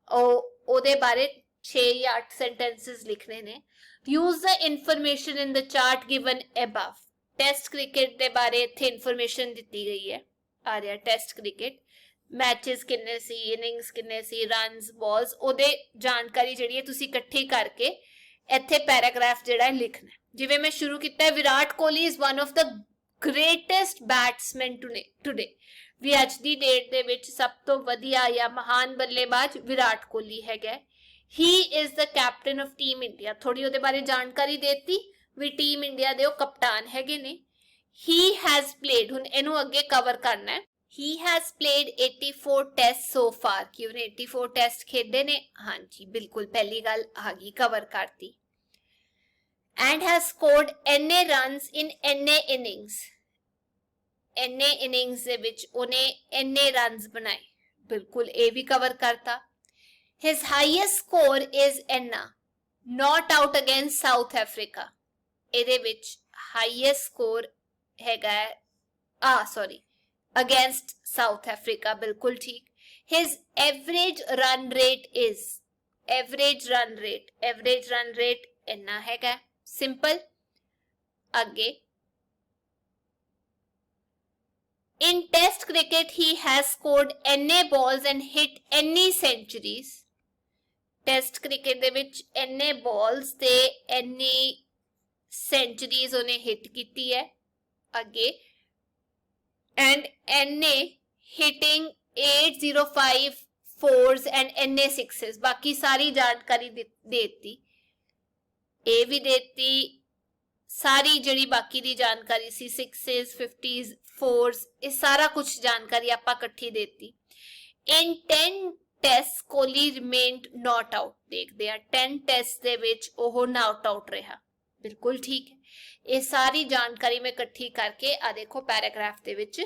ਉਹਦੇ ਬਾਰੇ 6 ਜਾਂ 8 sentences ਲਿਖਣੇ ਨੇ। use the information in the chart given above। Test cricket ਦੇ ਬਾਰੇ ਇੱਥੇ ਇਨਫੋਰਮੇਸ਼ਨ ਦਿੱਤੀ ਗਈ ਹੈ। ਆ ਰਿਹਾ ਟੈਸਟ ਕ੍ਰਿਕਟ ਮੈਚਸ ਕਿੰਨੇ ਸੀ, ਇਨਿੰਗਸ ਕਿੰਨੇ ਸੀ, ਰਨਸ, ਬਾਲਸ, ਉਹਦੇ ਜਾਣਕਾਰੀ ਜਿਹੜੀ ਹੈ ਤੁਸੀਂ ਇਕੱਠੀ ਕਰਕੇ ਇੱਥੇ ਪੈਰਾਗ੍ਰਾਫ ਜਿਹੜਾ ਲਿਖਣਾ। ਜਿਵੇਂ ਮੈਂ ਸ਼ੁਰੂ ਕੀਤਾ Virat Kohli is one of the greatest batsman today. ਵੀ ਅੱਜ ਦੀ ਡੇਟ ਦੇ ਵਿੱਚ ਸਭ ਤੋਂ ਵਧੀਆ ਜਾਂ ਮਹਾਨ ਬੱਲੇਬਾਜ਼ ਵਿਰਾਟ ਕੋਹਲੀ ਹੈਗਾ। ਹੀ is the captain of team India. ਥੋੜੀ ਉਹਦੇ ਬਾਰੇ ਜਾਣਕਾਰੀ ਦੇਤੀ ਵੀ ਟੀਮ ਇੰਡੀਆ ਦੇ ਉਹ ਕਪਤਾਨ ਹੈਗੇ ਨੇ। ਹੀ ਹੈਜ਼ ਪਲੇਡ, ਹੁਣ ਇਹਨੂੰ ਅੱਗੇ ਕਵਰ ਕਰਨਾ ਹੈ। He has played 84 tests so far। ਕਿ ਉਹਨੇ 84 ਟੈਸਟ ਖੇਡੇ ਨੇ? ਹਾਂਜੀ ਬਿਲਕੁਲ, ਪਹਿਲੀ ਗੱਲ ਆ ਗਈ, ਕਵਰ ਕਰਤੀ। And has scored NA runs in NA innings। NA innings ਦੇ ਵਿੱਚ ਉਹਨੇ NA runs ਬਣਾਏ, ਬਿਲਕੁਲ ਇਹ ਵੀ ਕਵਰ ਕਰਤਾ। His highest score is NA, not out against South Africa। ਇਹਦੇ ਵਿੱਚ highest score ਹੈਗਾ against South Africa, ਬਿਲਕੁਲ ਠੀਕ। His average run rate is, average run rate ਇੰਨਾ ਹੈਗਾ, simple। ਅੱਗੇ in test cricket he has scored NA balls and hit NA centuries। Test cricket ਦੇ ਵਿੱਚ NA balls ਤੇ NA centuries ਉਹਨੇ ਹਿੱਟ ਕੀਤੀ ਹੈ। ਅੱਗੇ and NA hitting 805 fours and NA sixes। ਬਾਕੀ ਸਾਰੀ ਜਾਣਕਾਰੀ ਦੇਤੀ, ਇਹ ਵੀ ਦੇਤੀ, ਸਾਰੀ ਜਿਹੜੀ ਬਾਕੀ ਦੀ ਜਾਣਕਾਰੀ ਸੀ 6s 50s 4s ਇਹ ਸਾਰਾ ਕੁਝ ਜਾਣਕਾਰੀ ਆਪਾਂ ਇਕੱਠੀ ਦੇਤੀ। in 10 ਟੈਸ ਕੋਹਲੀ ਰਿਮੇਨਡ ਨਾਟ ਆਊਟ ਦੇਖਦੇ ਆ 10 ਟੈਸਟ ਦੇ ਵਿੱਚ ਉਹ ਨਾਟ ਆਊਟ ਰਿਹਾ ਬਿਲਕੁਲ ਠੀਕ ਹੈ ਇਹ ਸਾਰੀ ਜਾਣਕਾਰੀ ਮੈਂ ਇਕੱਠੀ ਕਰਕੇ ਆ ਦੇਖੋ ਪੈਰਾਗ੍ਰਾਫ ਦੇ ਵਿੱਚ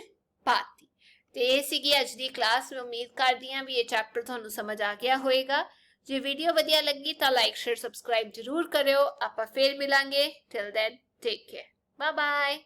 ਪਾਤੀ ਤੇ ਇਹ ਸੀਗੀ ਅੱਜ ਦੀ ਕਲਾਸ ਮੈਂ ਉਮੀਦ ਕਰਦੀ ਹਾਂ ਵੀ ਇਹ ਚੈਪਟਰ ਤੁਹਾਨੂੰ ਸਮਝ ਆ ਗਿਆ ਹੋਵੇਗਾ ਜੇ ਵੀਡੀਓ ਵਧੀਆ ਲੱਗੀ ਤਾਂ ਲਾਈਕ ਸ਼ੇਅਰ ਸਬਸਕ੍ਰਾਈਬ ਜ਼ਰੂਰ ਕਰਿਓ ਆਪਾਂ ਫੇਰ ਮਿਲਾਂਗੇ till then take care bye bye